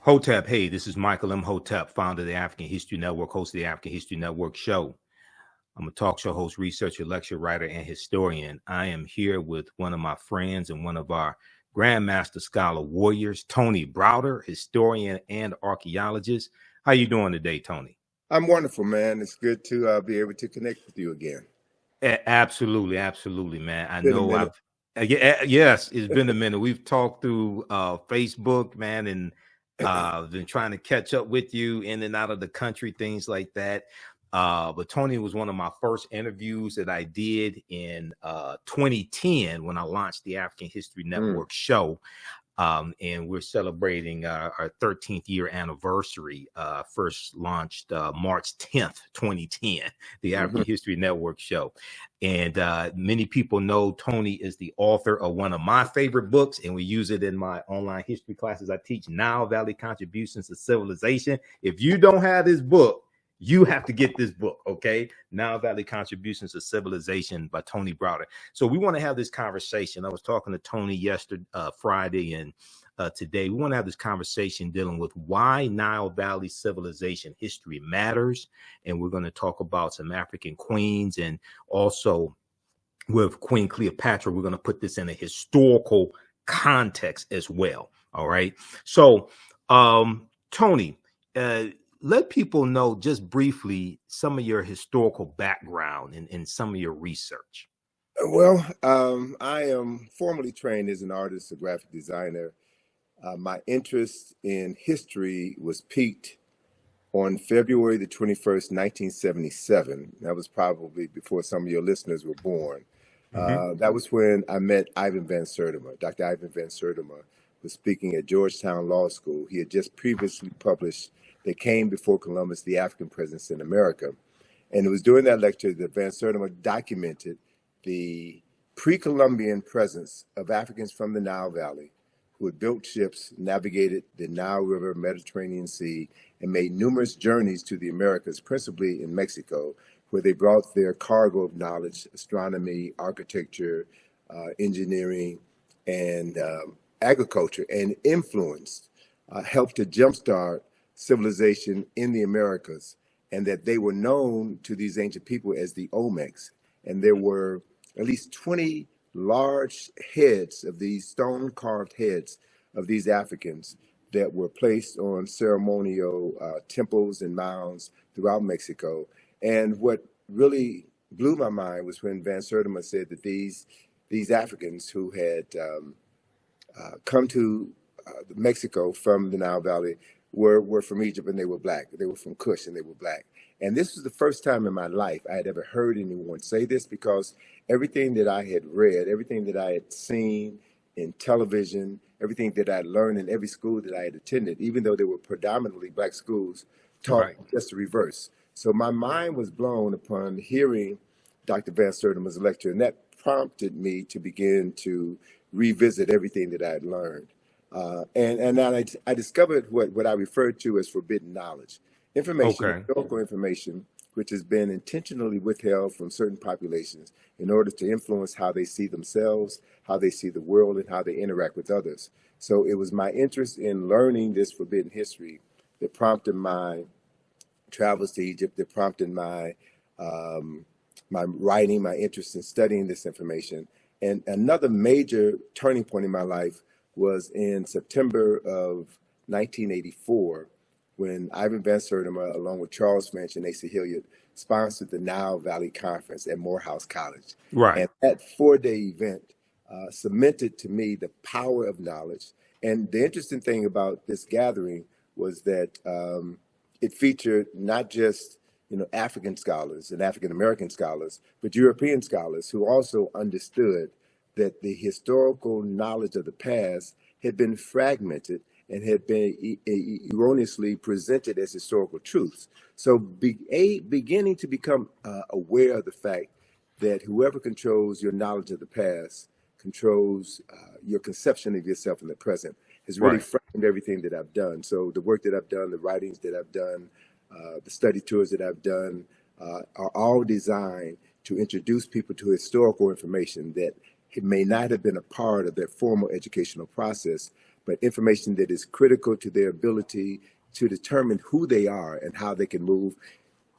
Hotep, hey, this is Michael Imhotep, founder of the African History Network, host of the African History Network show. I'm a talk show host, researcher, lecturer, writer, and historian. I am here with one of my friends and one of our Grandmaster Scholar warriors, Tony Browder, historian and archaeologist. How you doing today, Tony? I'm wonderful, man. It's good to be able to connect with you again. Absolutely, man. I know yes, it's been a minute. We've talked through Facebook, man, and been trying to catch up with you in and out of the country, things like that. But Tony was one of my first interviews that I did in 2010 when I launched the African History Network show. And we're celebrating our 13th year anniversary. First launched March 10th, 2010, the African History Network show. And many people know Tony is the author of one of my favorite books, and we use it in my online history classes. I teach Nile Valley Contributions to Civilization. If you don't have this book, you have to get this book, okay? Nile Valley Contributions to Civilization by Tony Browder. So we want to have this conversation. I was talking to Tony yesterday, Friday, and today. We want to have this conversation dealing with why Nile Valley civilization history matters. And we're going to talk about some African queens, and also with Queen Cleopatra, we're going to put this in a historical context as well. All right. So, Tony, let people know just briefly some of your historical background and some of your research. Well, I am formally trained as an artist, a graphic designer. My interest in history was piqued on February the 21st, 1977. That was probably before some of your listeners were born. That was when I met Ivan Van Sertima. Dr. Ivan Van Sertima was speaking at Georgetown Law School. He had just previously published They Came Before Columbus, the African Presence in America. And it was during that lecture that Van Sertima documented the pre-Columbian presence of Africans from the Nile Valley who had built ships, navigated the Nile River, Mediterranean Sea, and made numerous journeys to the Americas, principally in Mexico, where they brought their cargo of knowledge, astronomy, architecture, engineering, and agriculture, and influenced, helped to jumpstart civilization in the Americas, and that they were known to these ancient people as the Olmecs. And there were at least 20 large heads of these stone-carved heads of these Africans that were placed on ceremonial temples and mounds throughout Mexico. And what really blew my mind was when Van Sertima said that these Africans who had come to Mexico from the Nile Valley were from Egypt, and they were black. They were from Kush, and they were black. And this was the first time in my life I had ever heard anyone say this, because everything that I had read, everything that I had seen in television, everything that I had learned in every school that I had attended, even though they were predominantly black schools, taught just the reverse. So my mind was blown upon hearing Dr. Van Sertima's lecture, and that prompted me to begin to revisit everything that I had learned. And then I discovered what I referred to as forbidden knowledge. Information, historical information, which has been intentionally withheld from certain populations in order to influence how they see themselves, how they see the world, and how they interact with others. So it was my interest in learning this forbidden history that prompted my travels to Egypt, that prompted my my writing, my interest in studying this information. And another major turning point in my life was in September of 1984, when Ivan Van Sertima, along with Charles Finch and Asa Hilliard, sponsored the Nile Valley Conference at Morehouse College. And that 4-day event cemented to me the power of knowledge. And the interesting thing about this gathering was that it featured not just African scholars and African American scholars, but European scholars who also understood that the historical knowledge of the past had been fragmented and had been erroneously presented as historical truths. So beginning to become aware of the fact that whoever controls your knowledge of the past controls your conception of yourself in the present has really framed everything that I've done. So the work that I've done, the writings that I've done, the study tours that I've done are all designed to introduce people to historical information that it may not have been a part of their formal educational process, but information that is critical to their ability to determine who they are and how they can move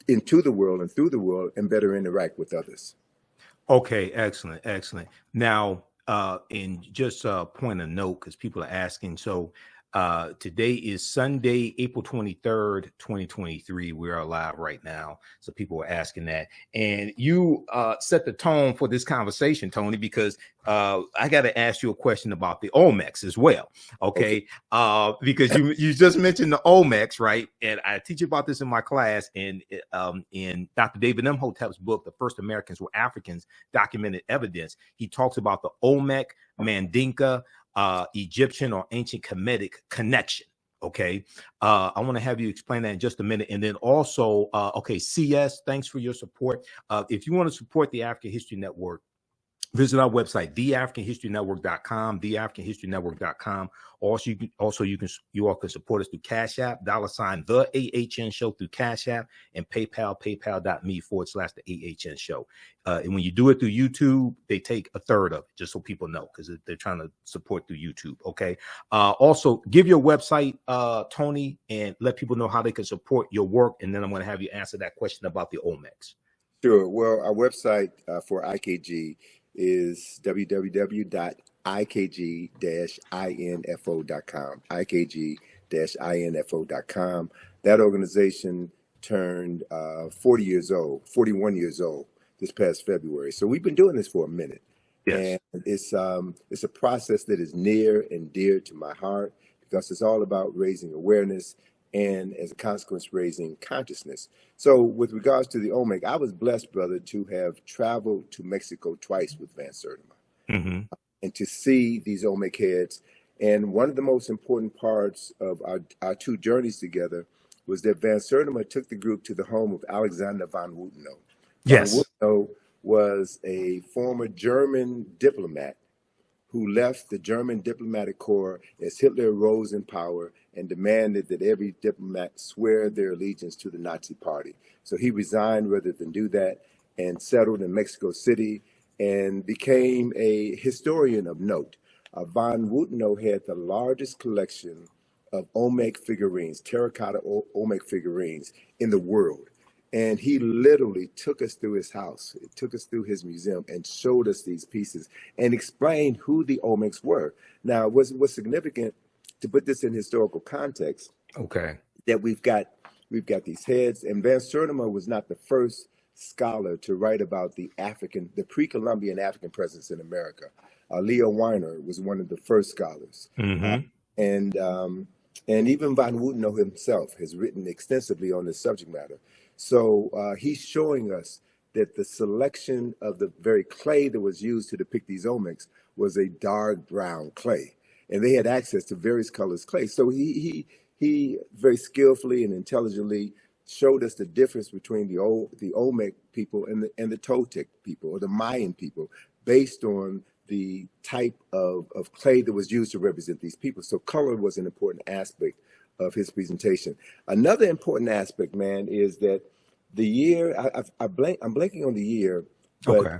into the world and through the world and better interact with others. Okay, excellent, excellent. Now, and just point a note because people are asking. So, today is Sunday, April 23rd, 2023. We are live right now. So people are asking that. And you set the tone for this conversation, Tony, because I got to ask you a question about the Olmecs as well. Okay. Because you just mentioned the Olmecs, right? And I teach about this in my class. And in Dr. David Imhotep's book, The First Americans Were Africans, Documented Evidence, he talks about the Olmec, Mandinka, Egyptian or ancient Kemetic connection. Okay. I want to have you explain that in just a minute. And then also, okay, CS, thanks for your support. If you want to support the African History Network, visit our website, theafricanhistorynetwork.com, theafricanhistorynetwork.com. You all can support us through Cash App, $, the AHN show through Cash App, and PayPal, paypal.me/the AHN show. And when you do it through YouTube, they take a third of it, just so people know, because they're trying to support through YouTube. Okay. Also, give your website, Tony, and let people know how they can support your work. And then I'm going to have you answer that question about the Olmecs. Sure. Well, our website for IKG is www.ikg-info.com, ikg-info.com. That organization turned 41 years old this past February. So we've been doing this for a minute. Yes. And it's a process that is near and dear to my heart because it's all about raising awareness and, as a consequence, raising consciousness. So with regards to the Olmec, I was blessed, brother, to have traveled to Mexico twice with Van Sertima. Mm-hmm. And to see these Olmec heads. And one of the most important parts of our two journeys together was that Van Sertima took the group to the home of Alexander von Wutenow. Yes. Von Wutenow was a former German diplomat who left the German diplomatic corps as Hitler rose in power and demanded that every diplomat swear their allegiance to the Nazi party. So he resigned rather than do that and settled in Mexico City and became a historian of note. Von Wutenow had the largest collection of Olmec figurines, terracotta Olmec figurines in the world. And he literally took us through his house, took us through his museum and showed us these pieces and explained who the Olmecs were. Now, what's significant to put this in historical context, okay, that we've got these heads, and Van Sertima was not the first scholar to write about the pre-Columbian African presence in America. Leo Weiner was one of the first scholars. Mm-hmm. And even Von Wutenow himself has written extensively on this subject matter. So he's showing us that the selection of the very clay that was used to depict these Olmecs was a dark brown clay. And they had access to various colors clay. So he very skillfully and intelligently showed us the difference between the Olmec people and the Toltec people or the Mayan people based on the type of clay that was used to represent these people. So color was an important aspect of his presentation. Another important aspect, man, is that the year, I'm blanking on the year, but okay.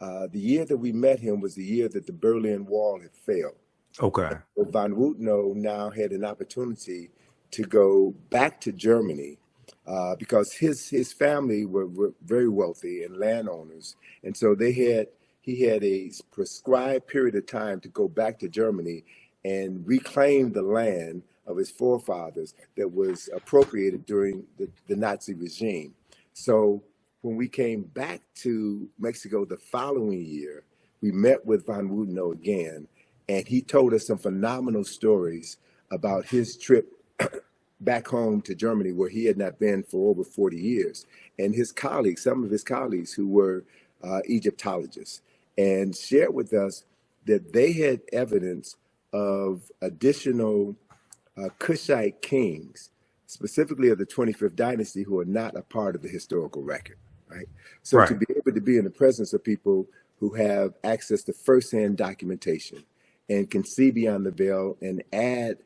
The year that we met him was the year that the Berlin Wall had failed. Okay. So Von Wutenow now had an opportunity to go back to Germany because his family were very wealthy and landowners. And so he had a prescribed period of time to go back to Germany and reclaim the land of his forefathers that was appropriated during the Nazi regime. So when we came back to Mexico the following year, we met with Von Wutenow again, and he told us some phenomenal stories about his trip back home to Germany, where he had not been for over 40 years. And his colleagues, some of his colleagues who were Egyptologists, and shared with us that they had evidence of additional Kushite kings, specifically of the 25th dynasty, who are not a part of the historical record, right? So right. To be able to be in the presence of people who have access to firsthand documentation and can see beyond the veil and add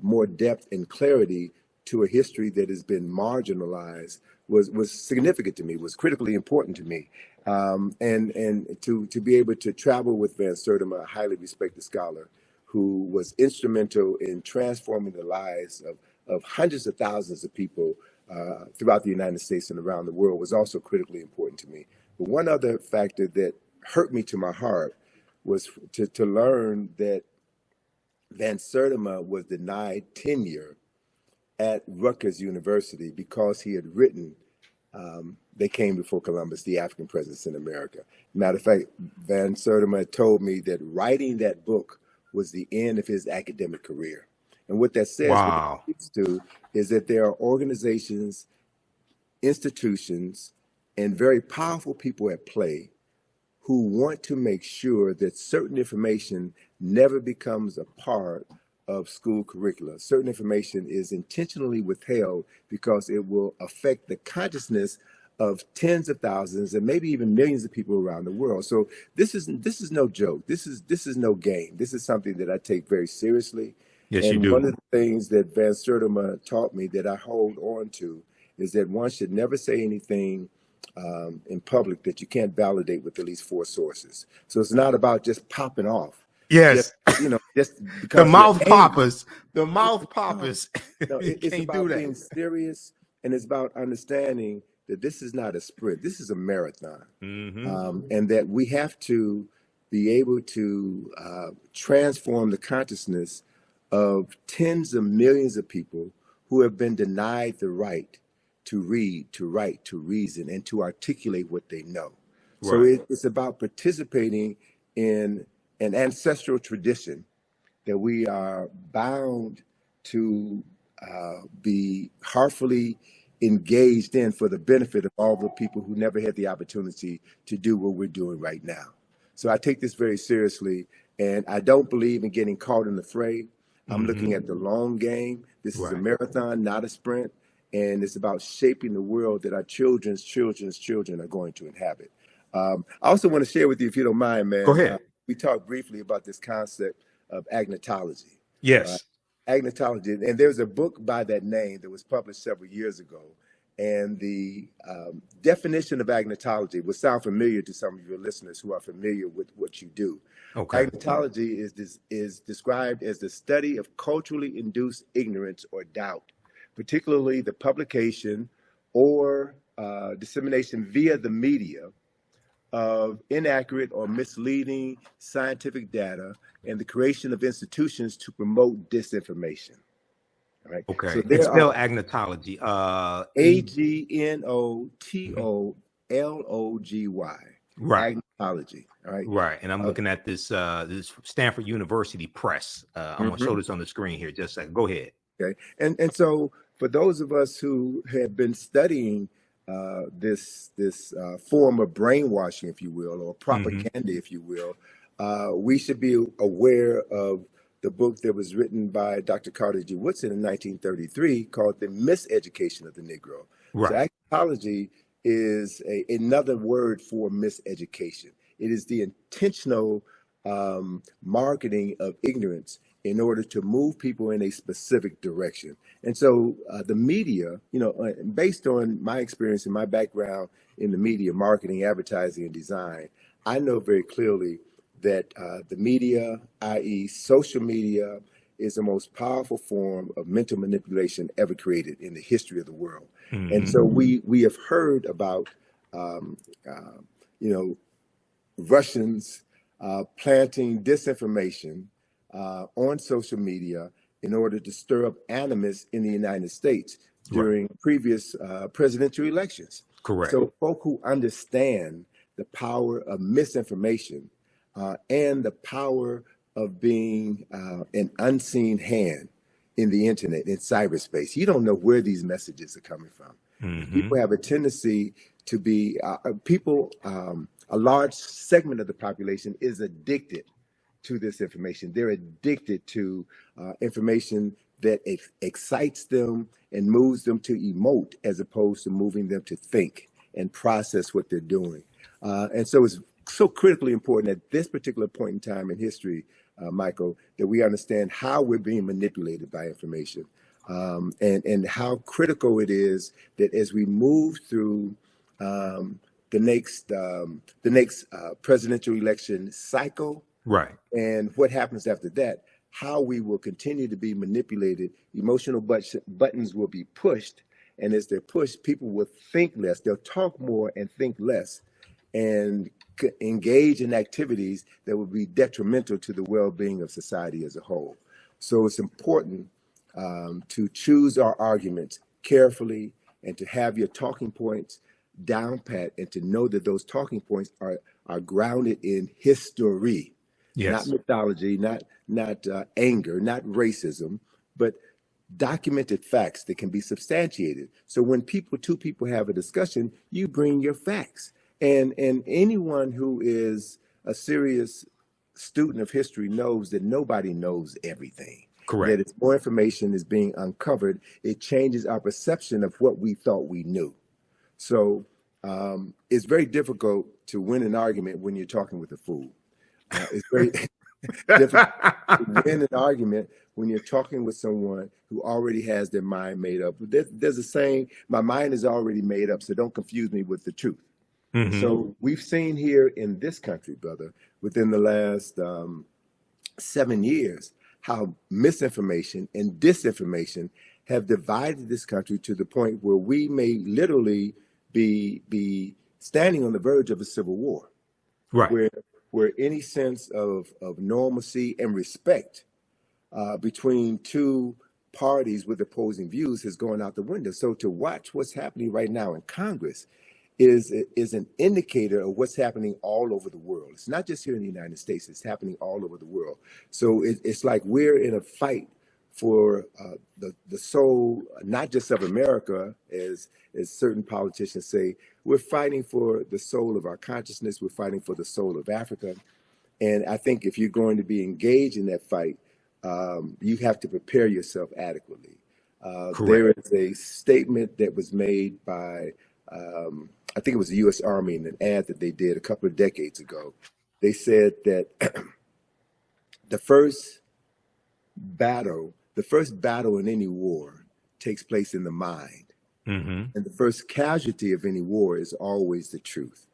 more depth and clarity to a history that has been marginalized was significant to me, was critically important to me. And to be able to travel with Van Sertima, a highly respected scholar who was instrumental in transforming the lives of hundreds of thousands of people throughout the United States and around the world, was also critically important to me. But one other factor that hurt me to my heart was to learn that Van Sertima was denied tenure at Rutgers University because he had written They Came Before Columbus, the African Presence in America. Matter of fact, Van Sertima told me that writing that book was the end of his academic career. And what that says, Wow. what it speaks to, is that there are organizations, institutions, and very powerful people at play who want to make sure that certain information never becomes a part of school curricula. Certain information is intentionally withheld because it will affect the consciousness of tens of thousands and maybe even millions of people around the world. So this is no joke. This is no game. This is something that I take very seriously. Yes, and you do. One of the things that Van Sertima taught me that I hold on to is that one should never say anything in public that you can't validate with at least 4 sources. So it's not about just popping off. Yes. Just because the mouth poppers. The mouth poppers. No, it's about being serious, and it's about understanding that this is not a sprint. This is a marathon. And that we have to be able to transform the consciousness of tens of millions of people who have been denied the right to read, to write, to reason, and to articulate what they know. Right. So it's about participating in an ancestral tradition that we are bound to be heartfully engaged in for the benefit of all the people who never had the opportunity to do what we're doing right now. So I take this very seriously, and I don't believe in getting caught in the fray. I'm looking at the long game. This is a marathon, not a sprint. And it's about shaping the world that our children's children are going to inhabit. I also want to share with you, if you don't mind, man. Go ahead. We talked briefly about this concept of agnotology. Yes. Agnotology. And there's a book by that name that was published several years ago. And the definition of agnotology will sound familiar to some of your listeners who are familiar with what you do. Okay. Agnotology is described as the study of culturally induced ignorance or doubt, particularly the publication or dissemination via the media of inaccurate or misleading scientific data, and the creation of institutions to promote disinformation. Right. Okay. So it's spelled agnotology. Agnotology. Right. Agnotology. All right. Right. And I'm looking at this this Stanford University Press. I'm going to show this on the screen here. Just a second. Go ahead. Okay. And so for those of us who have been studying this form of brainwashing, if you will, or propaganda, if you will, we should be aware of the book that was written by Dr. Carter G. Woodson in 1933 called The Miseducation of the Negro. Right. So agnotology is another word for miseducation. It is the intentional marketing of ignorance in order to move people in a specific direction. And so the media, based on my experience and my background in the media, marketing, advertising, and design, I know very clearly that the media, i.e. social media, is the most powerful form of mental manipulation ever created in the history of the world. And so we have heard about, Russians planting disinformation on social media in order to stir up animus in the United States during previous presidential elections. Correct. So folk who understand the power of misinformation and the power of being an unseen hand in the internet, in cyberspace. You don't know where these messages are coming from. People have a tendency to be, a large segment of the population is addicted to this information. They're addicted to information that excites them and moves them to emote as opposed to moving them to think and process what they're doing. And so it's so critically important at this particular point in time in history, Michael, that we understand how we're being manipulated by information, and how critical it is that as we move through the next presidential election cycle, right, and what happens after that, how we will continue to be manipulated. Emotional buttons will be pushed. And as they're pushed, people will think less. They'll talk more and think less and engage in activities that will be detrimental to the well-being of society as a whole. So it's important to choose our arguments carefully and to have your talking points down pat and to know that those talking points are grounded in history, not mythology, not anger, not racism, but documented facts that can be substantiated. So when two people have a discussion, you bring your facts. And anyone who is a serious student of history knows that nobody knows everything. Correct. That as more information is being uncovered, it changes our perception of what we thought we knew. So it's very difficult to win an argument when you're talking with a fool. It's very difficult to win an argument when you're talking with someone who already has their mind made up. There's a saying, my mind is already made up, so don't confuse me with the truth. Mm-hmm. So we've seen here in this country, brother, within the last 7 years, how misinformation and disinformation have divided this country to the point where we may literally be standing on the verge of a civil war, right? Where any sense of normalcy and respect between two parties with opposing views has gone out the window. So to watch what's happening right now in Congress is an indicator of what's happening all over the world. It's not just here in the United States, it's happening all over the world. So it's like we're in a fight for the soul, not just of America, as certain politicians say. We're fighting for the soul of our consciousness. We're fighting for the soul of Africa. And I think if you're going to be engaged in that fight, you have to prepare yourself adequately. There is a statement that was made by, I think it was the U.S. Army in an ad that they did a couple of decades ago. They said that the first battle in any war takes place in the mind. Mm-hmm. And the first casualty of any war is always the truth,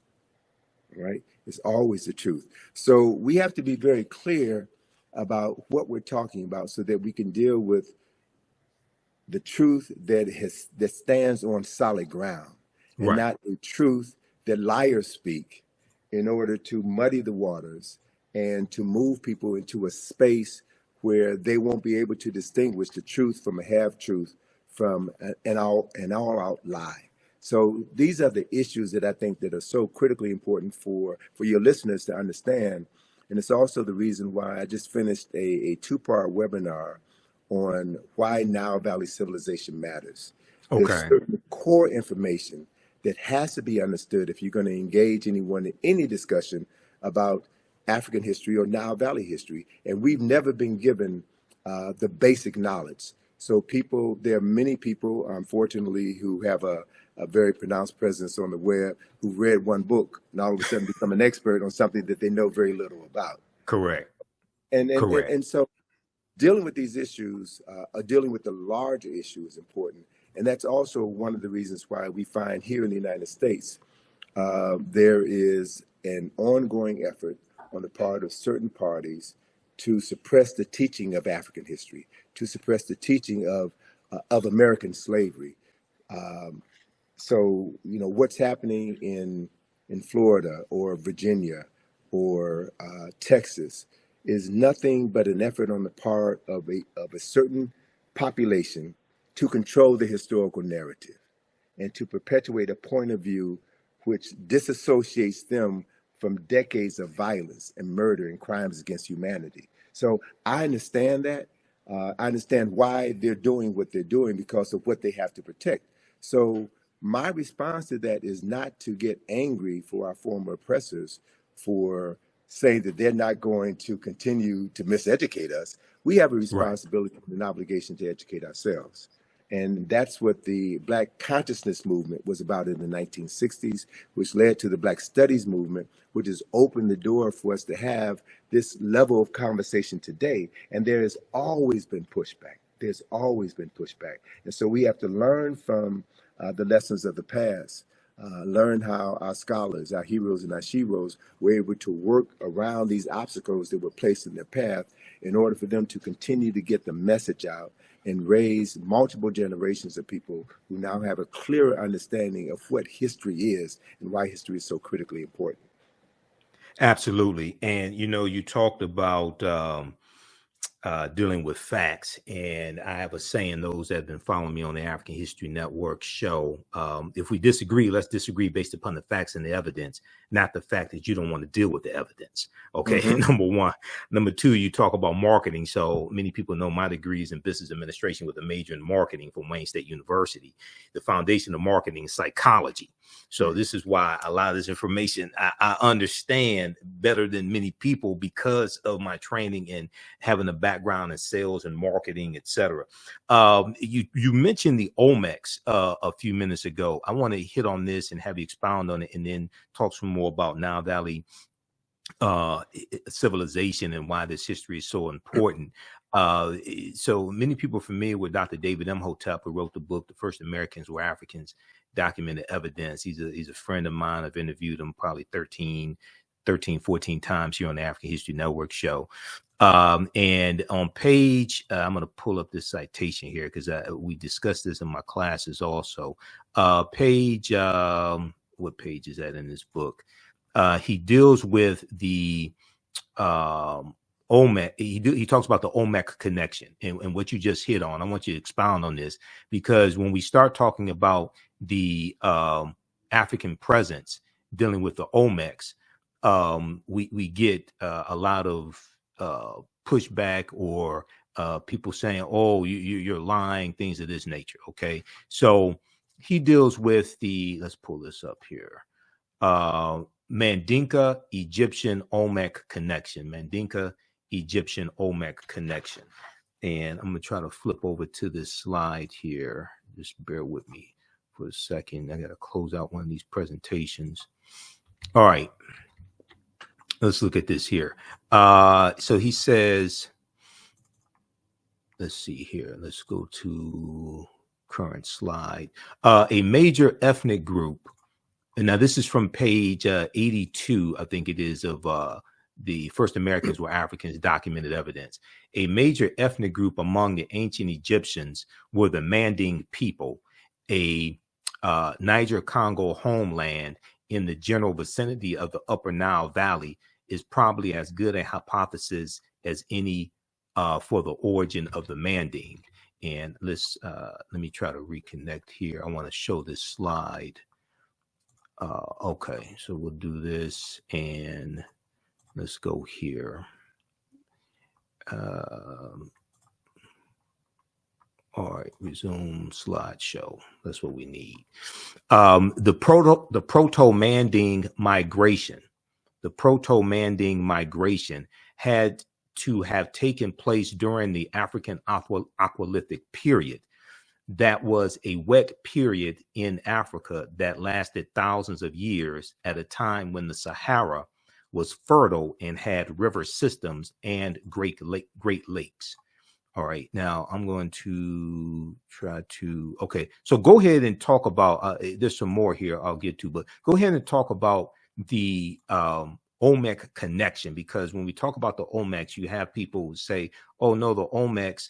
right? It's always the truth. So we have to be very clear about what we're talking about so that we can deal with the truth that stands on solid ground, and not a truth that liars speak in order to muddy the waters and to move people into a space where they won't be able to distinguish the truth from a half-truth, from an all-out lie. So these are the issues that I think that are so critically important for your listeners to understand. And it's also the reason why I just finished a 2-part webinar on why Nile Valley civilization matters. Okay. There's certain core information that has to be understood if you're going to engage anyone in any discussion about African history or Nile Valley history. And we've never been given the basic knowledge. So there are many people, unfortunately, who have a very pronounced presence on the web who read one book and all of a sudden become an expert on something that they know very little about. Correct. And so dealing with these issues, dealing with the larger issue is important. And that's also one of the reasons why we find here in the United States, there is an ongoing effort on the part of certain parties to suppress the teaching of African history, to suppress the teaching of American slavery. So, what's happening in Florida or Virginia or Texas is nothing but an effort on the part of a certain population to control the historical narrative and to perpetuate a point of view which disassociates them from decades of violence and murder and crimes against humanity. So I understand that. I understand why they're doing what they're doing because of what they have to protect. So my response to that is not to get angry for our former oppressors for saying that they're not going to continue to miseducate us. We have a responsibility and an obligation to educate ourselves. And that's what the Black consciousness movement was about in the 1960s, which led to the Black Studies movement, which has opened the door for us to have this level of conversation today. And there has always been pushback. There's always been pushback. And so we have to learn from the lessons of the past. learn how our scholars, our heroes and our sheroes were able to work around these obstacles that were placed in their path in order for them to continue to get the message out and raise multiple generations of people who now have a clearer understanding of what history is and why history is so critically important. Absolutely. And, you talked about dealing with facts. And I have a saying, those that have been following me on the African History Network show, if we disagree, let's disagree based upon the facts and the evidence, not the fact that you don't want to deal with the evidence. Okay. Mm-hmm. Number one. Number two, you talk about marketing. So many people know my degree is in business administration with a major in marketing from Wayne State University. The foundation of marketing is psychology. So this is why a lot of this information I understand better than many people because of my training and having a background in sales and marketing, etc. You mentioned the Olmecs a few minutes ago. I want to hit on this and have you expound on it, and then talk some more about Nile Valley civilization and why this history is so important. So many people are familiar with Dr. David Imhotep, who wrote the book, The First Americans Were Africans, Documented Evidence. He's a friend of mine. I've interviewed him probably 13, 14 times here on the African History Network show. And on page, I'm going to pull up this citation here because we discussed this in my classes also. What page is that in this book? He deals with the Olmec. He talks about the Olmec connection and what you just hit on. I want you to expound on this, because when we start talking about the African presence dealing with the Olmecs, we get a lot of pushback or people saying, "Oh, you're lying," things of this nature. Okay, so he deals with let's pull this up here. Mandinka Egyptian Olmec connection. Mandinka Egyptian Olmec connection. And I'm going to try to flip over to this slide here. Just bear with me for a second. I got to close out one of these presentations. All right. Let's look at this here. So he says, let's see here. Let's go to current slide. A major ethnic group. And now this is from page 82, I think it is, of The First Americans Were Africans, Documented Evidence. A major ethnic group among the ancient Egyptians were the Manding people, a Niger-Congo homeland in the general vicinity of the Upper Nile Valley is probably as good a hypothesis as any for the origin of the Manding. And let me try to reconnect here. I want to show this slide. Okay, so we'll do this and let's go here. All right, resume slideshow. That's what we need. The Proto-Manding migration. The Proto-Manding migration had to have taken place during the African Aqualithic period. That was a wet period in Africa that lasted thousands of years at a time when the Sahara was fertile and had river systems and great lakes. All right, now I'm going to try to, okay, so go ahead and talk about, there's some more here I'll get to, but go ahead and talk about the Olmec connection, because when we talk about the Olmecs, you have people who say, oh no, the Olmecs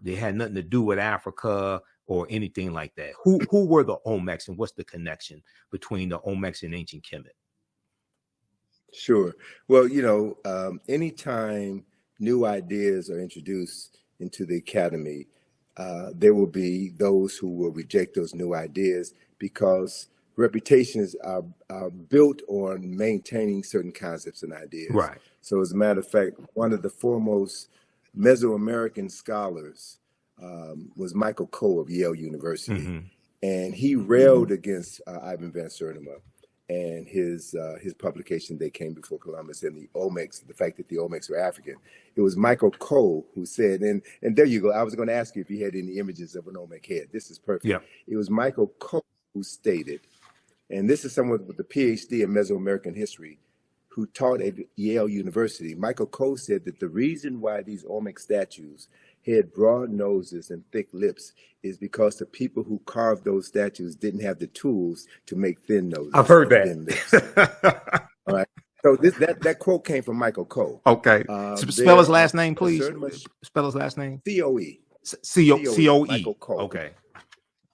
they had nothing to do with Africa or anything like that. Who were the Olmecs, and what's the connection between the Olmecs and ancient Kemet? Sure. Well, anytime new ideas are introduced into the academy, there will be those who will reject those new ideas because reputations are built on maintaining certain concepts and ideas. Right. So as a matter of fact, one of the foremost Mesoamerican scholars was Michael Coe of Yale University. Mm-hmm. And he railed against Ivan Van Sertima and his publication, They Came Before Columbus, and the Olmecs, the fact that the Olmecs were African. It was Michael Coe who said, and there you go. I was going to ask you if you had any images of an Olmec head. This is perfect. Yeah. It was Michael Coe who stated, and this is someone with a PhD in Mesoamerican history who taught at Yale University. Michael Coe said that the reason why these Olmec statues had broad noses and thick lips is because the people who carved those statues didn't have the tools to make thin noses. I've heard and thin lips. All right. So that quote came from Michael Coe. Okay. Spell his last name, please. Spell his last name. C-O-E. C-O-E. Michael Coe. Okay.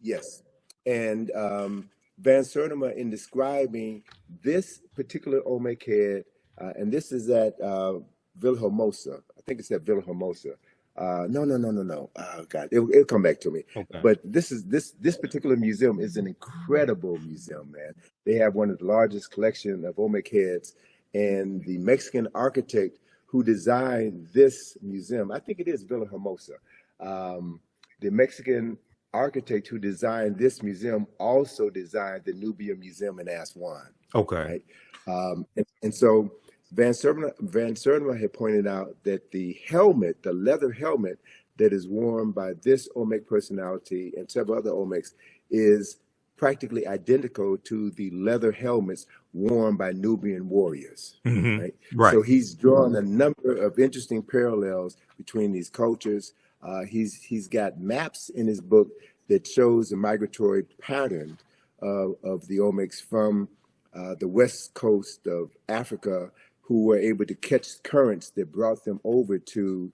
Yes. And Van Sertima, in describing this particular Olmec head, and this is at Villahermosa. I think it's at Villahermosa. No. Oh God, it'll come back to me. Okay. But this particular museum is an incredible museum, man. They have one of the largest collection of Olmec heads, and the Mexican architect who designed this museum, I think it is Villahermosa. The Mexican architect who designed this museum also designed the Nubia Museum in Aswan. Okay. Right? And so Van Sertima had pointed out that the helmet, the leather helmet that is worn by this Olmec personality and several other Olmecs is practically identical to the leather helmets worn by Nubian warriors. Mm-hmm. Right? So he's drawn a number of interesting parallels between these cultures. He's got maps in his book that shows the migratory pattern of the Olmecs from the west coast of Africa, who were able to catch currents that brought them over to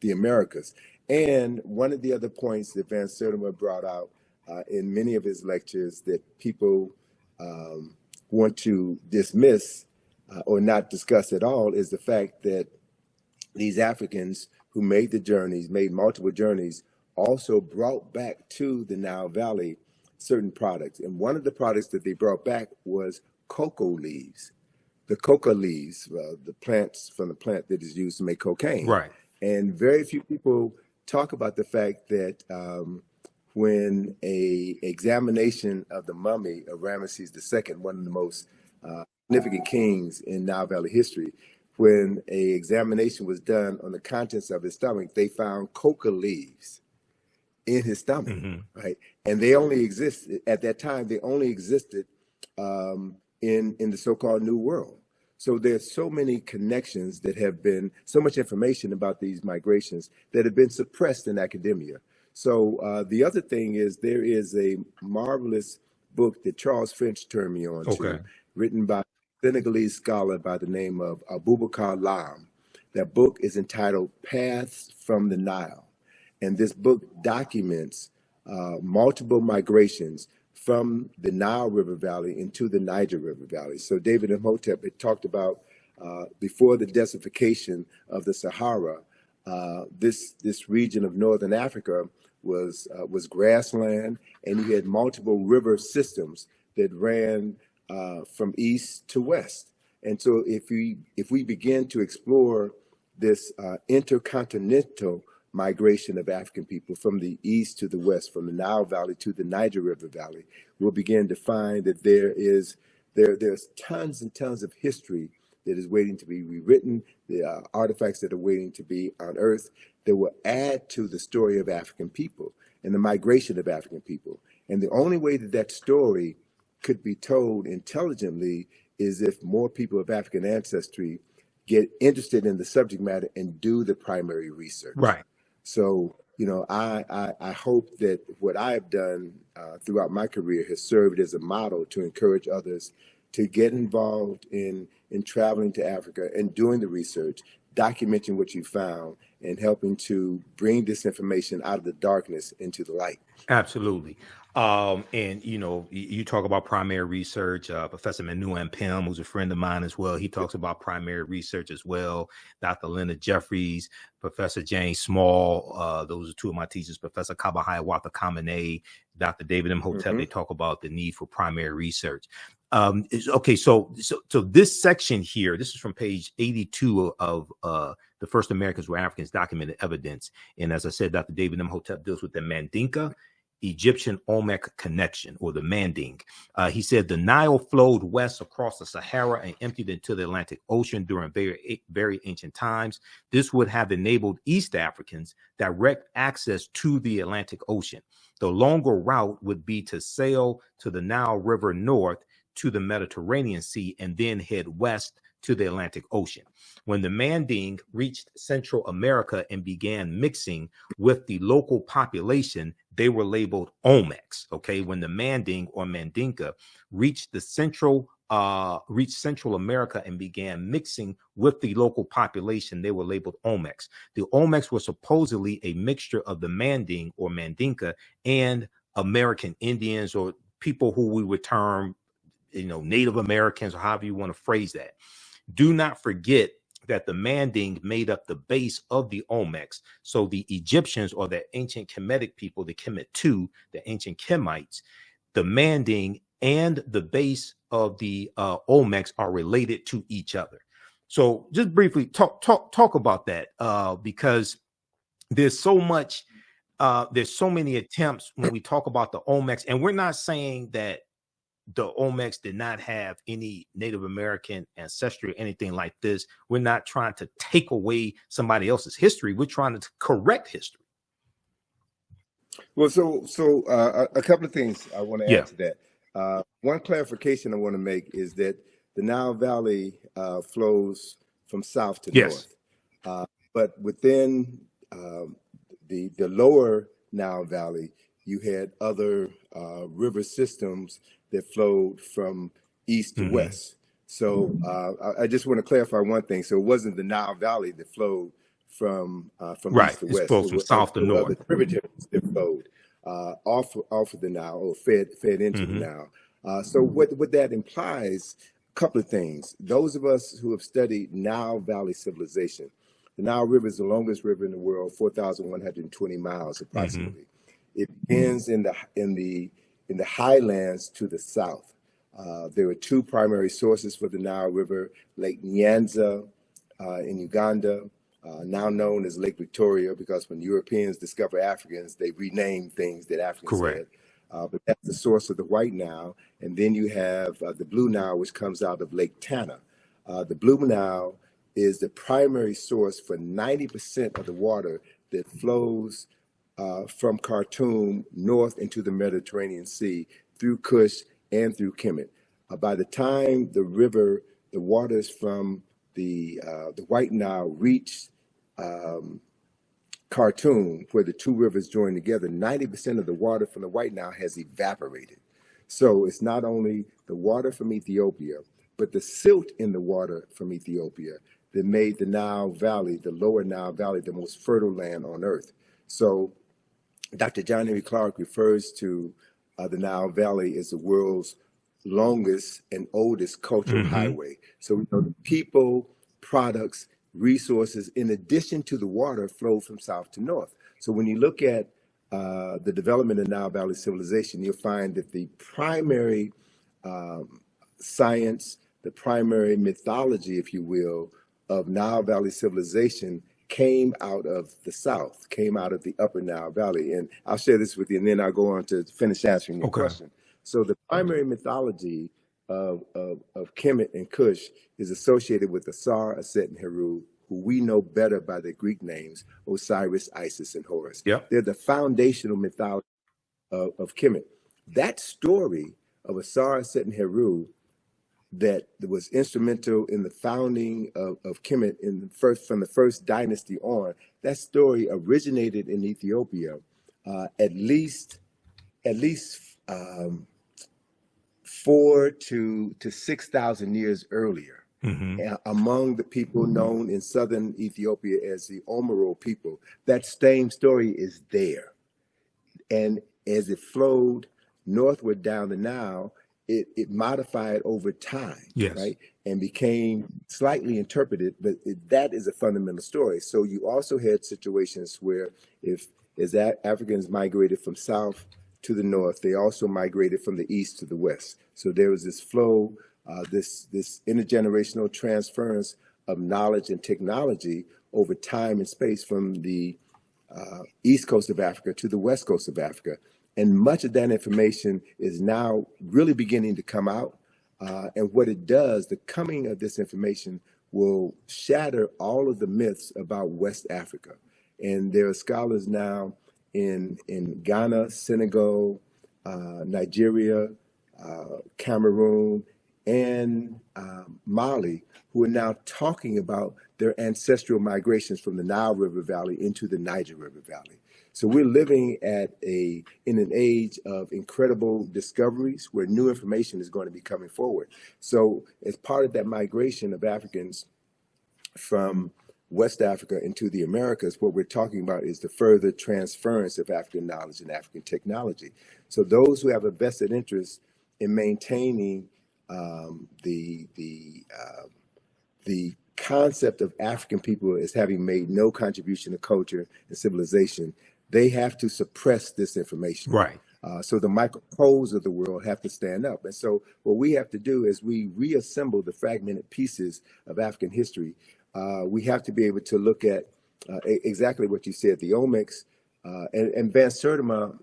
the Americas. And one of the other points that Van Sertima brought out in many of his lectures that people want to dismiss or not discuss at all is the fact that these Africans who made the journeys, made multiple journeys, also brought back to the Nile Valley certain products. And one of the products that they brought back was cocoa leaves. The coca leaves, the plants from the plant that is used to make cocaine. Right. And very few people talk about the fact that when a examination of the mummy of Ramesses II, one of the most significant kings in Nile Valley history, when a examination was done on the contents of his stomach, they found coca leaves in his stomach, right? And they only existed at that time. They only existed in the so-called New World. So there's so many connections that have been, so much information about these migrations that have been suppressed in academia. So the other thing is there is a marvelous book that Charles Finch turned me on to, written by a Senegalese scholar by the name of Abubakar Lam. That book is entitled Paths from the Nile. And this book documents multiple migrations from the Nile River Valley into the Niger River Valley. So David Imhotep had talked about before the desertification of the Sahara, this region of northern Africa was grassland, and you had multiple river systems that ran from east to west. And so if we begin to explore this intercontinental migration of African people from the east to the west, from the Nile Valley to the Niger River Valley, we'll begin to find that there's tons and tons of history that is waiting to be rewritten, the artifacts that are waiting to be unearthed that will add to the story of African people and the migration of African people. And the only way that that story could be told intelligently is if more people of African ancestry get interested in the subject matter and do the primary research. Right. So, I hope that what I've done throughout my career has served as a model to encourage others to get involved in traveling to Africa and doing the research, documenting what you found, and helping to bring this information out of the darkness into the light. Absolutely. And you talk about primary research. Professor Manu Pim, who's a friend of mine as well, he talks about primary research as well. Dr. Leonard Jeffries, Professor James Small, those are two of my teachers. Professor Kabahai Wata Kamene, Dr. David Imhotep, they talk about the need for primary research. Okay, so this section here, this is from page 82 of The First Americans Were Africans, Documented Evidence. And as I said, Dr. David Imhotep deals with the Mandinka Egyptian Olmec connection, or the Manding. He said the Nile flowed west across the Sahara and emptied into the Atlantic Ocean during very, very ancient times. This would have enabled East Africans direct access to the Atlantic Ocean. The longer route would be to sail to the Nile River north to the Mediterranean Sea and then head west to the Atlantic Ocean. When the Manding reached Central America and began mixing with the local population, they were labeled Olmecs. Okay, when the Manding or Mandinka reached Central America and began mixing with the local population, they were labeled Olmecs. The Olmecs were supposedly a mixture of the Manding or Mandinka and American Indians, or people who we would term, Native Americans, or however you want to phrase that. Do not forget that the Manding made up the base of the Olmecs. So the Egyptians, or the ancient Kemetic people, the Kemet II, the ancient Kemites, the Manding and the base of the Olmecs are related to each other. So just briefly talk about that, because there's so much, there's so many attempts when we talk about the Olmecs, and we're not saying that the Olmecs did not have any Native American ancestry or anything like this. We're not trying to take away somebody else's history. We're trying to correct history. Well, so a couple of things I want to add to that. One clarification I want to make is that the Nile Valley flows from south to north, but within the lower Nile Valley, you had other river systems that flowed from east to west. So I just want to clarify one thing. So it wasn't the Nile Valley that flowed from east to west. It flows from south to north. The tributaries that flowed off of the Nile, or fed into the Nile. So what that implies, a couple of things. Those of us who have studied Nile Valley civilization, the Nile River is the longest river in the world, 4,120 miles approximately. It begins in the highlands to the south. There are two primary sources for the Nile River: Lake Nyanza in Uganda, now known as Lake Victoria, because when Europeans discover Africans, they rename things that Africans had. But that's the source of the White Nile. And then you have the Blue Nile, which comes out of Lake Tana. The Blue Nile is the primary source for 90% of the water that flows from Khartoum north into the Mediterranean Sea through Kush and through Kemet. By the time the waters from the White Nile reach Khartoum, where the two rivers join together, 90% of the water from the White Nile has evaporated. So it's not only the water from Ethiopia, but the silt in the water from Ethiopia that made the Nile Valley, the lower Nile Valley, the most fertile land on earth. So Dr. John Henry Clark refers to the Nile Valley as the world's longest and oldest cultural highway. So we know the people, products, resources, in addition to the water, flow from south to north. So when you look at the development of Nile Valley civilization, you'll find that the primary science, the primary mythology, if you will, of Nile Valley civilization came out of the south, came out of the upper Nile Valley. And I'll share this with you, and then I'll go on to finish answering your question. So the primary mythology of Kemet and Kush is associated with Asar, Aset, and Heru, who we know better by their Greek names, Osiris, Isis, and Horus. They're the foundational mythology of Kemet. That story of Asar, Aset, and Heru that was instrumental in the founding of Kemet from the first dynasty on, that story originated in Ethiopia at least 4,000 to 6,000 years earlier, among the people known in southern Ethiopia as the Omoro people. That same story is there. And as it flowed northward down the Nile, it modified over time, right? And became slightly interpreted, but that is a fundamental story. So you also had situations where as Africans migrated from south to the north, they also migrated from the east to the west. So there was this flow, this intergenerational transference of knowledge and technology over time and space from the east coast of Africa to the west coast of Africa. And much of that information is now really beginning to come out. And what it does, the coming of this information will shatter all of the myths about West Africa. And there are scholars now in Ghana, Senegal, Nigeria, Cameroon, and Mali, who are now talking about their ancestral migrations from the Nile River Valley into the Niger River Valley. So we're living in an age of incredible discoveries where new information is going to be coming forward. So as part of that migration of Africans from West Africa into the Americas, what we're talking about is the further transference of African knowledge and African technology. So those who have a vested interest in maintaining the concept of African people as having made no contribution to culture and civilization, they have to suppress this information. Right. So the Michael Poes of the world have to stand up. And so what we have to do is we reassemble the fragmented pieces of African history. We have to be able to look at exactly what you said, the Olmecs. And Van Sertima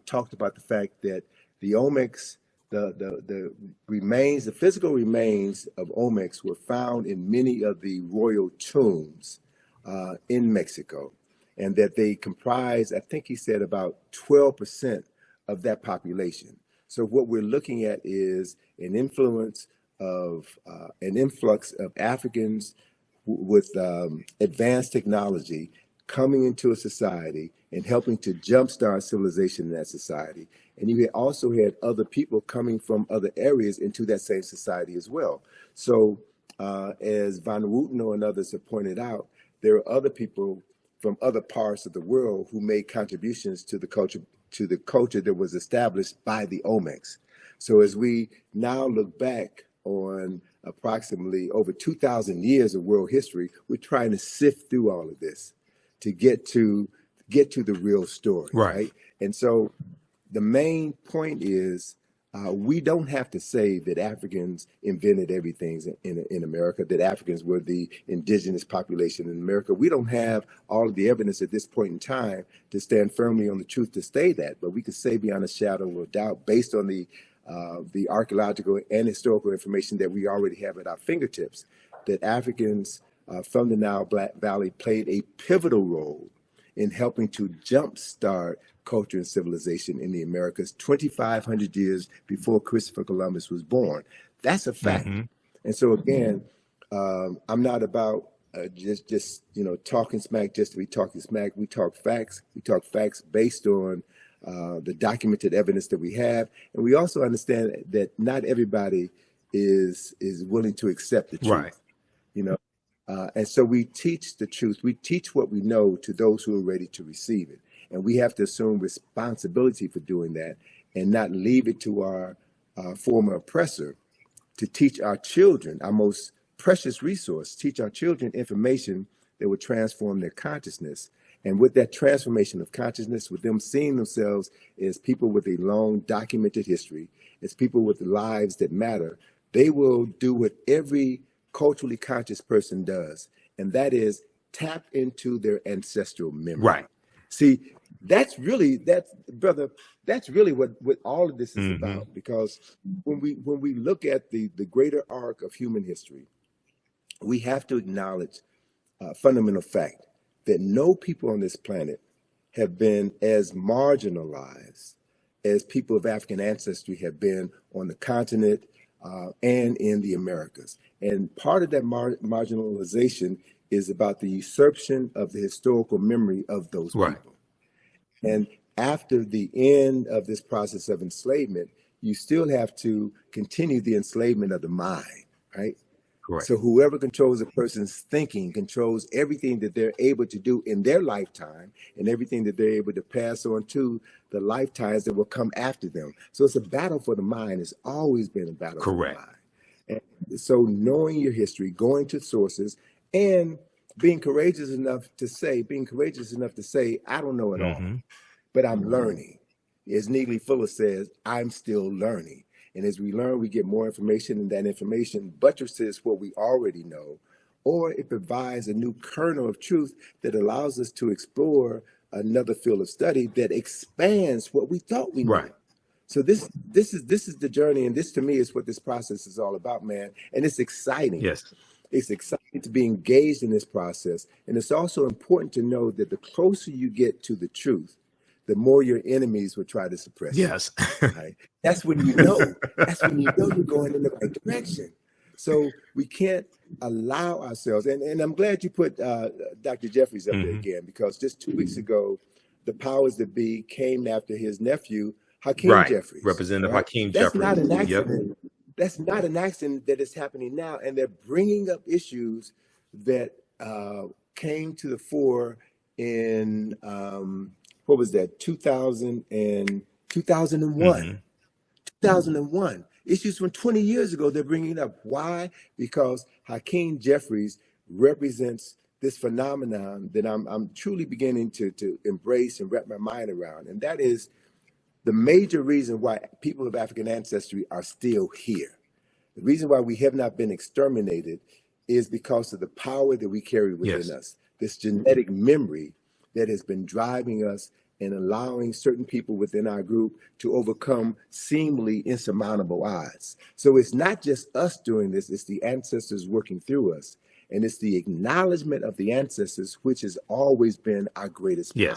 talked about the fact that the Olmecs, the remains, the physical remains of Olmecs were found in many of the royal tombs in Mexico, and that they comprise, I think he said, about 12% of that population. So what we're looking at is an influx of Africans with advanced technology coming into a society and helping to jumpstart civilization in that society. And you also had other people coming from other areas into that same society as well. So as Van Wooteno and others have pointed out, there are other people from other parts of the world who made contributions to the culture that was established by the Olmecs. So as we now look back on approximately over 2,000 years of world history, we're trying to sift through all of this to get to the real story, right? And so the main point is we don't have to say that Africans invented everything in America, that Africans were the indigenous population in America. We don't have all of the evidence at this point in time to stand firmly on the truth to say that, but we can say beyond a shadow of a doubt, based on the archaeological and historical information that we already have at our fingertips, that Africans from the Nile Valley played a pivotal role in helping to jumpstart culture and civilization in the Americas 2,500 years before Christopher Columbus was born. That's a fact. Mm-hmm. And so again, I'm not about just talking smack just to be talking smack. We talk facts. We talk facts based on the documented evidence that we have, and we also understand that not everybody is willing to accept the truth. Right. And so we teach the truth. We teach what we know to those who are ready to receive it. And we have to assume responsibility for doing that and not leave it to our former oppressor to teach our children, our most precious resource, teach our children information that would transform their consciousness. And with that transformation of consciousness, with them seeing themselves as people with a long documented history, as people with lives that matter, they will do what every culturally conscious person does, and that is tap into their ancestral memory. Right. See, that's really what all of this is mm-hmm. about, because when we look at the greater arc of human history, we have to acknowledge a fundamental fact that no people on this planet have been as marginalized as people of African ancestry have been on the continent and in the Americas. And part of that marginalization is about the usurpation of the historical memory of those right. people. And after the end of this process of enslavement, you still have to continue the enslavement of the mind, right? Correct. So whoever controls a person's thinking controls everything that they're able to do in their lifetime and everything that they're able to pass on to the lifetimes that will come after them. So it's a battle for the mind. It's always been a battle Correct. For the mind. And so knowing your history, going to sources, and being courageous enough to say, I don't know it mm-hmm. all, but I'm learning. As Neely Fuller says, I'm still learning. And as we learn, we get more information, and that information buttresses what we already know, or it provides a new kernel of truth that allows us to explore another field of study that expands what we thought we knew. Right. So this is the journey, and this to me is what this process is all about, man. And it's exciting. Yes. It's exciting to be engaged in this process. And it's also important to know that the closer you get to the truth, the more your enemies will try to suppress you. Yes. Right? That's when you know. That's when you know you're going in the right direction. So we can't allow ourselves, and I'm glad you put Dr. Jeffries up there again, because just 2 weeks ago, the powers that be came after his nephew, Hakeem Jeffries. Representative Hakeem That's Jeffries. not an accident. That's not an accident that is happening now. And they're bringing up issues that came to the fore in, what was that, 2001. 2001. Issues from 20 years ago, they're bringing it up. Why? Because Hakeem Jeffries represents this phenomenon that I'm truly beginning to embrace and wrap my mind around. And that is the major reason why people of African ancestry are still here. The reason why we have not been exterminated is because of the power that we carry within us, this genetic memory that has been driving us and allowing certain people within our group to overcome seemingly insurmountable odds. So it's not just us doing this, it's the ancestors working through us. And it's the acknowledgement of the ancestors, which has always been our greatest power,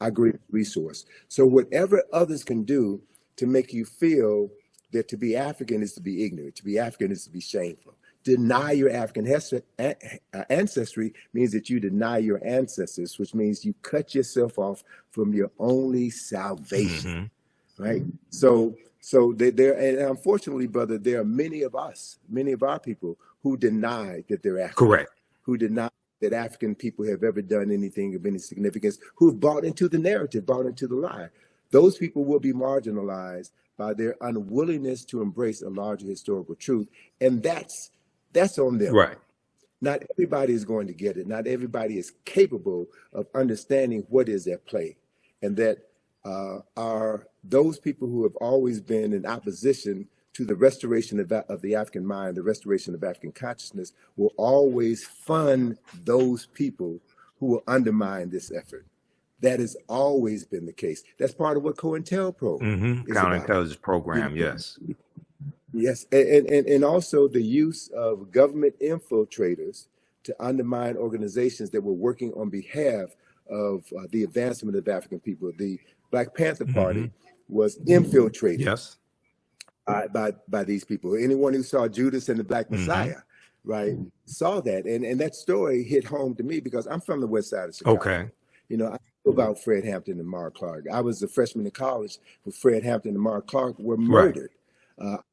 our greatest resource. So whatever others can do to make you feel that to be African is to be ignorant, to be African is to be shameful. Deny your African ancestry means that you deny your ancestors, which means you cut yourself off from your only salvation, right? So there, and unfortunately, brother, there are many of us, many of our people who deny that they're African, who deny that African people have ever done anything of any significance, who've bought into the narrative, bought into the lie. Those people will be marginalized by their unwillingness to embrace a larger historical truth, and that's on them. Right. Not everybody is going to get it. Not everybody is capable of understanding what is at play, and that are those people who have always been in opposition to the restoration of the African mind, the restoration of African consciousness, will always fund those people who will undermine this effort. That has always been the case. That's part of what COINTELPRO is counterintelligence program, yes. Yes, and also the use of government infiltrators to undermine organizations that were working on behalf of the advancement of African people. The Black Panther Party was infiltrated by these people. Anyone who saw Judas and the Black Messiah, right, saw that. And that story hit home to me because I'm from the west side of Chicago. Okay. You know, I know about Fred Hampton and Mara Clark. I was a freshman in college when Fred Hampton and Mara Clark were murdered.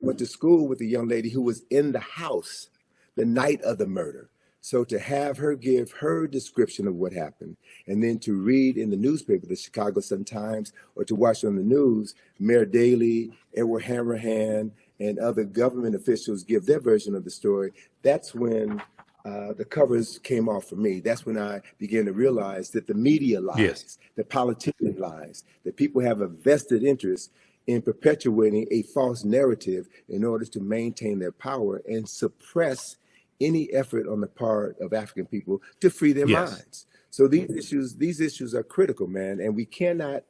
Went to school with a young lady who was in the house the night of the murder. So to have her give her description of what happened, and then to read in the newspaper, the Chicago Sun-Times, or to watch on the news, Mayor Daley, Edward Hanrahan, and other government officials give their version of the story, that's when the covers came off for me. That's when I began to realize that the media lies, the politician lies, that people have a vested interest in perpetuating a false narrative in order to maintain their power and suppress any effort on the part of African people to free their minds. So these issues are critical, man. And we cannot,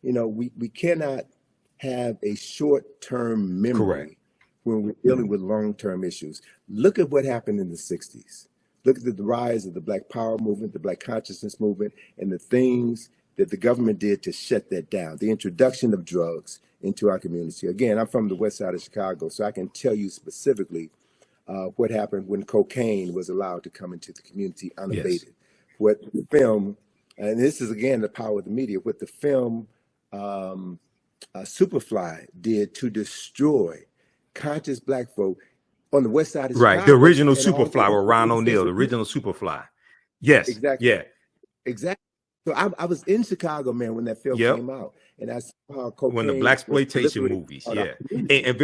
you know, we cannot have a short-term memory when we're dealing with long-term issues. Look at what happened in the 60s. Look at the rise of the Black Power movement, the Black Consciousness movement, and the things that the government did to shut that down. The introduction of drugs into our community. Again, I'm from the west side of Chicago, so I can tell you specifically what happened when cocaine was allowed to come into the community unabated. What the film, and this is again the power of the media, what the film Superfly did to destroy conscious Black folk on the west side of Chicago. Right, the original Superfly with Ron O'Neal, the original Superfly. Yes, exactly. Yeah, exactly. So I was in Chicago, man, when that film came out, and I saw how cocaine when the blaxploitation movies, and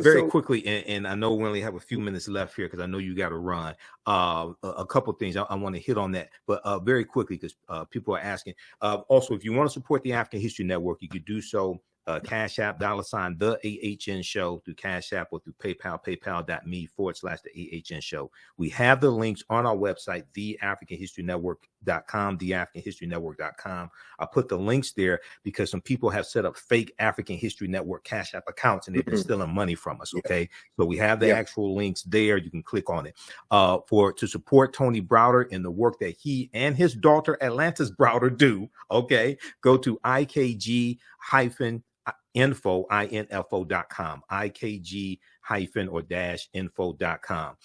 very quickly, and I know we only have a few minutes left here because I know you got to run. A couple things I want to hit on that, but very quickly because people are asking. Also, if you want to support the African History Network, you could do so. Cash App, $ the AHN Show through Cash App or through PayPal, paypal.me/the AHN Show. We have the links on our website, theafricanhistorynetwork.com. theafricanhistorynetwork.com. I put the links there because some people have set up fake African History Network Cash App accounts and they've been stealing money from us. Okay. So we have the actual links there. You can click on it to support Tony Browder in the work that he and his daughter Atlantis Browder do. Okay. Go to IKG-info.com, IKG-info.com.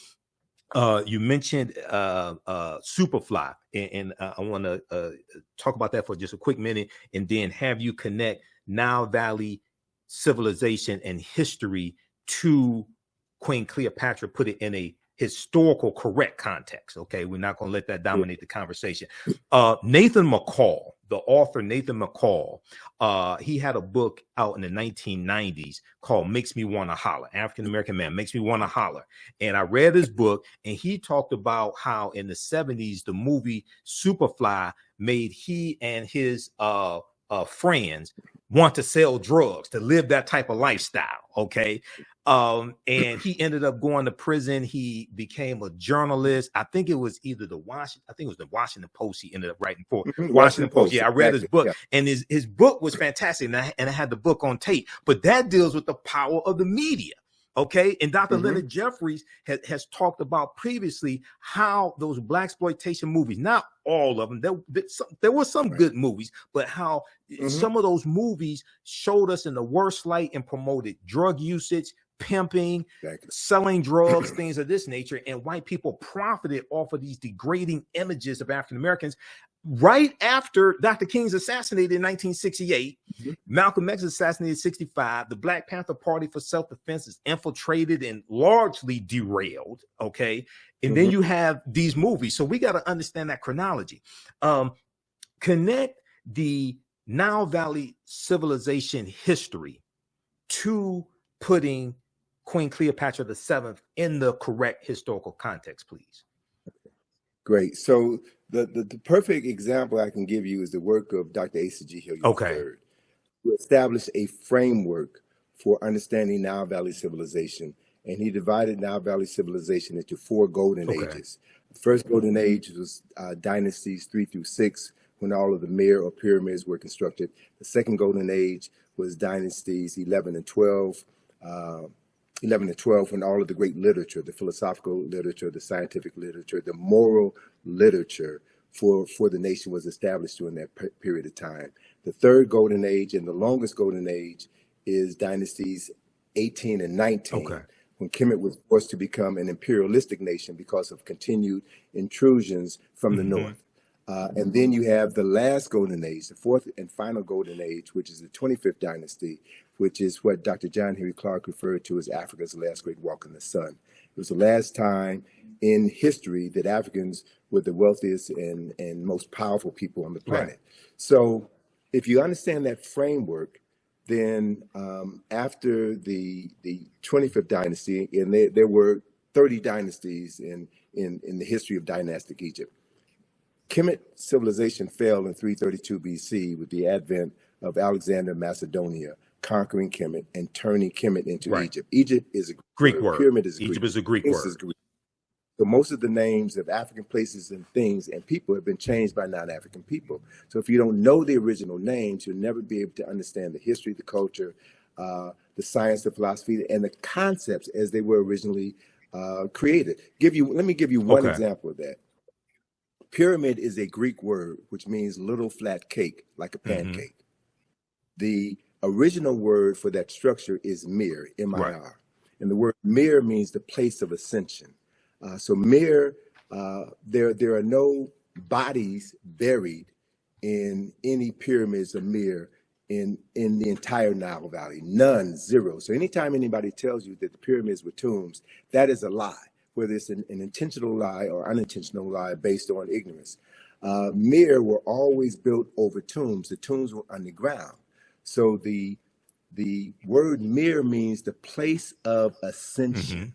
You mentioned Superfly, and I want to talk about that for just a quick minute, and then have you connect Nile Valley civilization and history to Queen Cleopatra, put it in a historical correct context. Okay, we're not going to let that dominate the conversation. Nathan McCall, the author Nathan McCall, he had a book out in the 1990s called Makes Me Want to Holler. African-American Man Makes Me Want to Holler. And I read his book, and he talked about how in the 70s the movie Superfly made he and his friends want to sell drugs, to live that type of lifestyle. Okay. And he ended up going to prison. He became a journalist. I think it was either the Washington Post he ended up writing for. Washington Post. Yeah, I read his book, and his book was fantastic. And I had the book on tape, but that deals with the power of the media. Okay. And Dr. Leonard Jeffries has talked about previously how those blaxploitation movies, not all of them, there were some good movies, but how some of those movies showed us in the worst light and promoted drug usage, pimping, selling drugs, things of this nature. And white people profited off of these degrading images of African Americans. Right after Dr. King's assassinated in 1968, Malcolm X assassinated in 65, the Black Panther Party for Self-Defense is infiltrated and largely derailed. Okay. And then you have these movies. So we got to understand that chronology. Connect the Nile Valley civilization history to putting Queen Cleopatra VII in the correct historical context, please. Great. So the perfect example I can give you is the work of Dr. Asa G. Hilliard III, who established a framework for understanding Nile Valley civilization. And he divided Nile Valley civilization into 4 golden ages. The first golden age was dynasties 3 through 6, when all of the Mir or pyramids were constructed. The second golden age was dynasties 11 and 12. 11 and 12, when all of the great literature, the philosophical literature, the scientific literature, the moral literature for the nation was established during that period of time. The third golden age and the longest golden age is dynasties 18 and 19, when Kemet was forced to become an imperialistic nation because of continued intrusions from the north. And then you have the last golden age, the fourth and final golden age, which is the 25th dynasty, which is what Dr. John Henry Clark referred to as Africa's last great walk in the sun. It was the last time in history that Africans were the wealthiest and most powerful people on the planet. So if you understand that framework, then after the 25th dynasty, and there were 30 dynasties in the history of dynastic Egypt, Kemet civilization fell in 332 BC with the advent of Alexander of Macedonia conquering Kemet and turning Kemet into Egypt. Egypt is a Greek word. Pyramid is Egypt Greek. is a Greek word. So most of the names of African places and things and people have been changed by non-African people. So if you don't know the original names, you'll never be able to understand the history, the culture, the science, the philosophy, and the concepts as they were originally created. Let me give you one example of that. Pyramid is a Greek word, which means little flat cake, like a pancake. The original word for that structure is Mir, M-I-R. And the word Mir means the place of ascension. So Mir, there are no bodies buried in any pyramids of Mir in the entire Nile Valley. None, zero. So anytime anybody tells you that the pyramids were tombs, that is a lie, whether it's an intentional lie or unintentional lie based on ignorance. Mir were always built over tombs. The tombs were underground. So the word Mir means the place of ascension.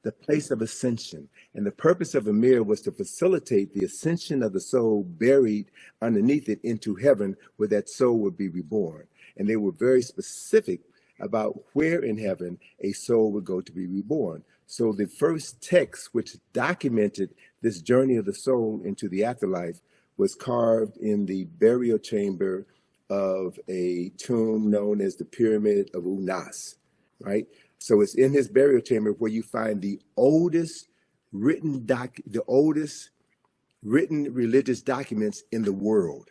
The place of ascension. And the purpose of a Mir was to facilitate the ascension of the soul buried underneath it into heaven, where that soul would be reborn. And they were very specific about where in heaven a soul would go to be reborn. So the first text which documented this journey of the soul into the afterlife was carved in the burial chamber of a tomb known as the Pyramid of Unas, right? So it's in his burial chamber where you find the oldest written religious documents in the world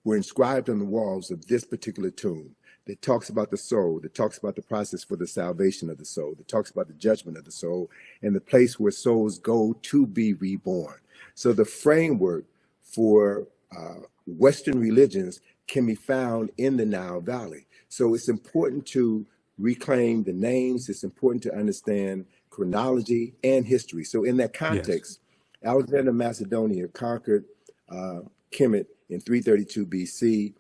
were inscribed on the walls of this particular tomb that talks about the soul, that talks about the process for the salvation of the soul, that talks about the judgment of the soul, and the place where souls go to be reborn. So the framework for Western religions can be found in the Nile Valley. So it's important to reclaim the names. It's important to understand chronology and history. So in that context, yes, Alexander of Macedonia conquered Kemet in 332 BC,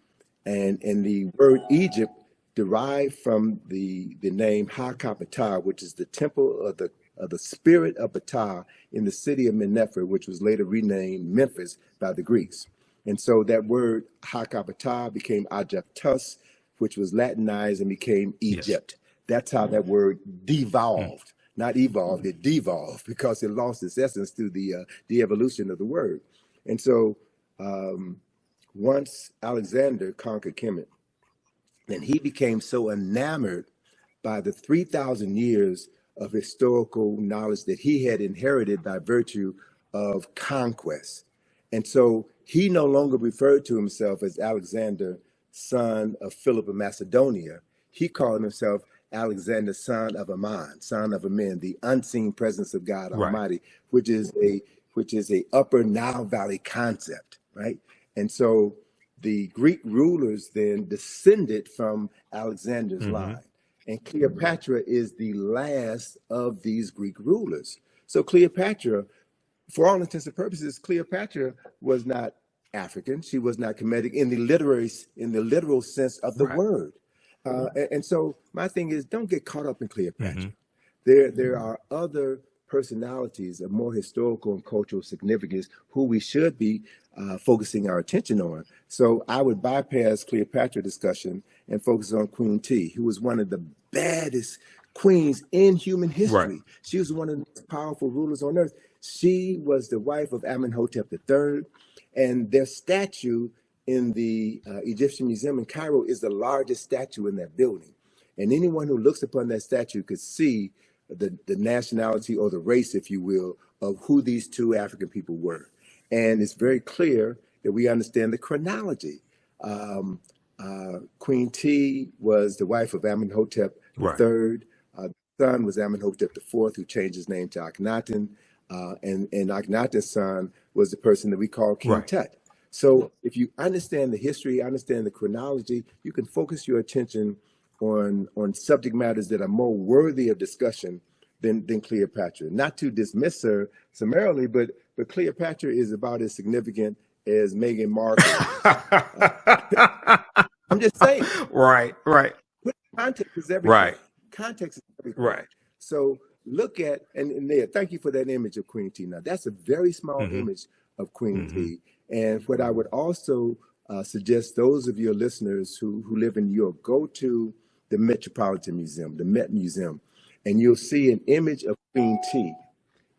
and the word Egypt derived from the name Ha-Ka-Ptah, which is the temple of the spirit of Ptah in the city of Mennefer, which was later renamed Memphis by the Greeks. And so that word Ha-Ka-Ptah became Aegyptus, which was Latinized and became Egypt. Yes. That's how that word devolved. Not evolved, it devolved because it lost its essence through the evolution of the word. And so once Alexander conquered Kemet, and he became so enamored by the 3,000 years of historical knowledge that he had inherited by virtue of conquest. And so he no longer referred to himself as Alexander, son of Philip of Macedonia. He called himself Alexander, son of Ammon, son of Amen, the unseen presence of God Almighty, which is a upper Nile Valley concept, right? And so the Greek rulers then descended from Alexander's line, and Cleopatra is the last of these Greek rulers. So Cleopatra, for all intents and purposes, Cleopatra was not African. She was not Kemetic in the literal sense of the word. And so my thing is, don't get caught up in Cleopatra. There are other personalities of more historical and cultural significance who we should be focusing our attention on. So I would bypass Cleopatra discussion and focus on Queen T, who was one of the baddest queens in human history. She was one of the most powerful rulers on earth. She was the wife of Amenhotep III, and their statue in the Egyptian Museum in Cairo is the largest statue in that building. And anyone who looks upon that statue could see the nationality or the race, if you will, of who these two African people were. And it's very clear that we understand the chronology. Queen T was the wife of Amenhotep III. The son was Amenhotep IV, who changed his name to Akhenaten. And Akhenaten's son was the person that we call King Tut. So if you understand the history, understand the chronology, you can focus your attention on subject matters that are more worthy of discussion than Cleopatra. Not to dismiss her summarily, but Cleopatra is about as significant as Meghan Markle. I'm just saying. Right. Context is everything. Context is everything. So look at, and there, thank you for that image of Queen T. Now, that's a very small image of Queen T. And what I would also suggest those of your listeners who live in New York, go to the Metropolitan Museum, the Met Museum, and you'll see an image of Queen T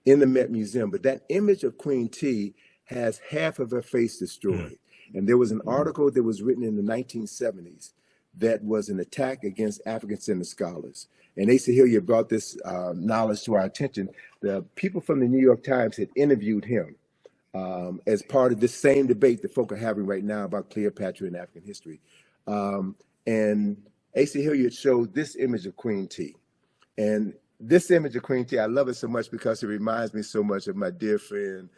in the Met Museum. But that image of Queen T has half of her face destroyed. And there was an article that was written in the 1970s that was an attack against African-centered scholars. And Asa Hilliard brought this knowledge to our attention. The people from the New York Times had interviewed him as part of this same debate that folk are having right now about Cleopatra and African history. And Asa Hilliard showed this image of Queen T. And this image of Queen T, I love it so much because it reminds me so much of my dear friend,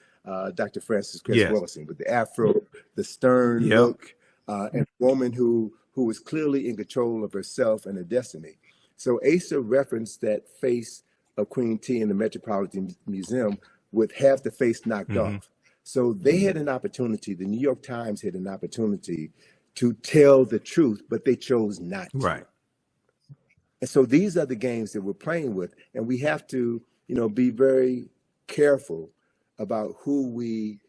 Dr. Francis Chris Wilson, with the afro, the stern look, and a woman who was clearly in control of herself and her destiny. So Asa referenced that face of Queen T in the Metropolitan Museum with half the face knocked off. So they had an opportunity, the New York Times had an opportunity to tell the truth, but they chose not to. And so these are the games that we're playing with. And we have to, be very careful about who we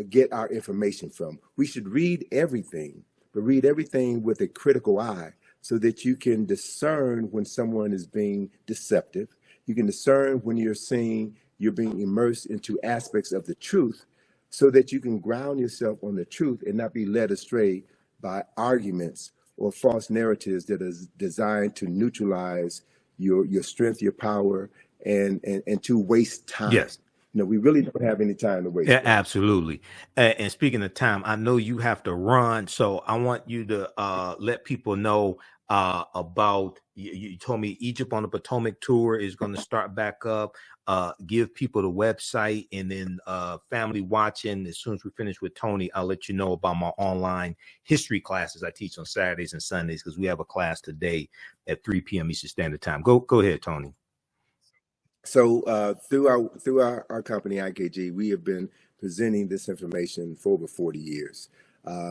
get our information from. We should read everything, but read everything with a critical eye so that you can discern when someone is being deceptive. You can discern when you're being immersed into aspects of the truth so that you can ground yourself on the truth and not be led astray by arguments or false narratives that are designed to neutralize your strength, your power, and to waste time. Yes. We really don't have any time to waste. Yeah, absolutely. And speaking of time, I know you have to run, so I want you to let people know about. You told me Egypt on the Potomac tour is going to start back up. Give people the website, and then family watching. As soon as we finish with Tony, I'll let you know about my online history classes I teach on Saturdays and Sundays, because we have a class today at 3 p.m. Eastern Standard Time. Go ahead, Tony. So through our company, IKG, we have been presenting this information for over 40 years.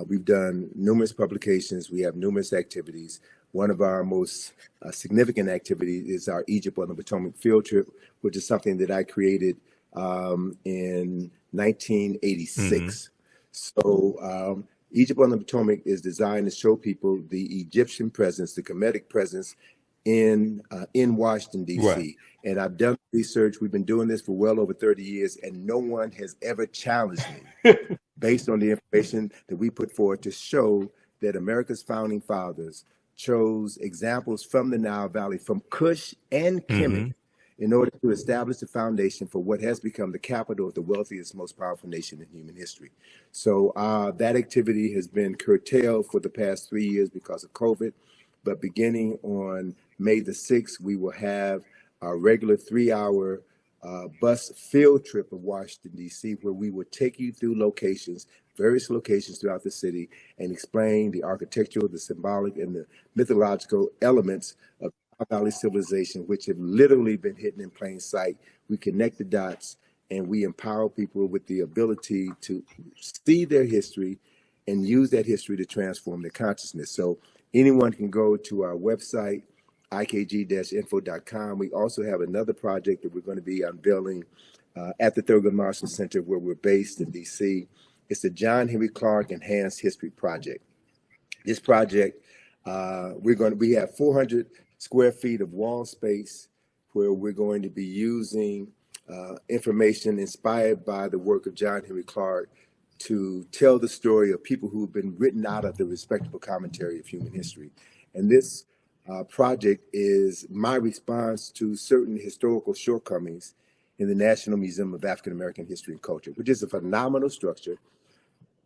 We've done numerous publications. We have numerous activities. One of our most significant activities is our Egypt on the Potomac field trip, which is something that I created in 1986. So Egypt on the Potomac is designed to show people the Egyptian presence, the Kemetic presence in Washington, D.C. Right. And I've done research. We've been doing this for well over 30 years, and no one has ever challenged me based on the information that we put forward to show that America's founding fathers chose examples from the Nile Valley, from Kush and Kemet, in order to establish the foundation for what has become the capital of the wealthiest, most powerful nation in human history. So that activity has been curtailed for the past 3 years because of COVID. But beginning on May the 6th, we will have our regular 3-hour bus field trip of Washington, D.C., where we will take you through various locations throughout the city, and explain the architectural, the symbolic, and the mythological elements of Nile Valley civilization, which have literally been hidden in plain sight. We connect the dots, and we empower people with the ability to see their history and use that history to transform their consciousness. So anyone can go to our website, ikg-info.com. We also have another project that we're going to be unveiling at the Thurgood Marshall Center, where we're based in D.C. It's the John Henry Clark Enhanced History Project. This project, we have 400 square feet of wall space where we're going to be using information inspired by the work of John Henry Clark to tell the story of people who've been written out of the respectable commentary of human history. And this project is my response to certain historical shortcomings in the National Museum of African American History and Culture, which is a phenomenal structure.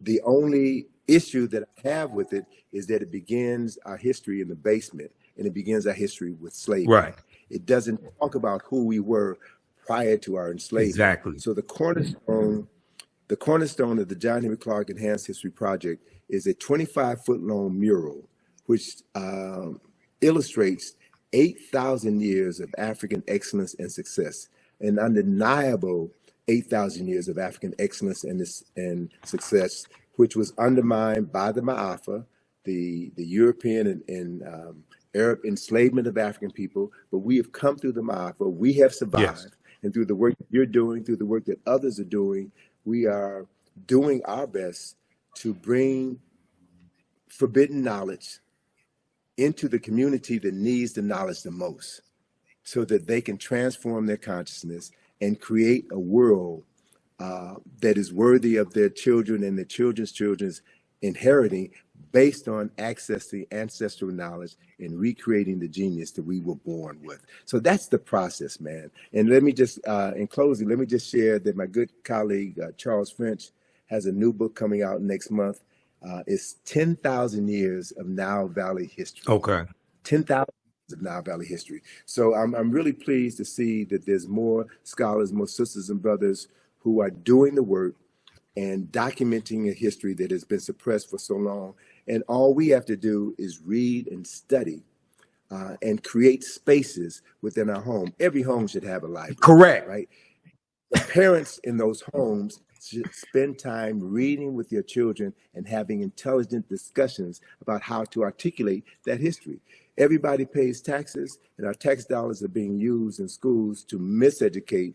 The only issue that I have with it is that it begins our history in the basement, and it begins our history with slavery. Right. It doesn't talk about who we were prior to our enslavement. Exactly. So the cornerstone of the John Henry Clark Enhanced History Project is a 25-foot long mural, which illustrates 8,000 years of African excellence and success, an undeniable 8,000 years of African excellence and success, which was undermined by the Ma'afa, the European and Arab enslavement of African people. But we have come through the Ma'afa. We have survived. Yes. And through the work that you're doing, through the work that others are doing, we are doing our best to bring forbidden knowledge into the community that needs the knowledge the most, so that they can transform their consciousness and create a world that is worthy of their children and their children's children's inheriting, based on accessing ancestral knowledge and recreating the genius that we were born with. So that's the process, man. And let me just, in closing, let me just share that my good colleague, Charles French, has a new book coming out next month. It's 10,000 years of Nile Valley history. Okay. 10,000 of Nile Valley history. So I'm really pleased to see that there's more scholars, more sisters and brothers who are doing the work and documenting a history that has been suppressed for so long. And all we have to do is read and study and create spaces within our home. Every home should have a library. Correct. Right? The parents in those homes should spend time reading with their children and having intelligent discussions about how to articulate that history. Everybody pays taxes, and our tax dollars are being used in schools to miseducate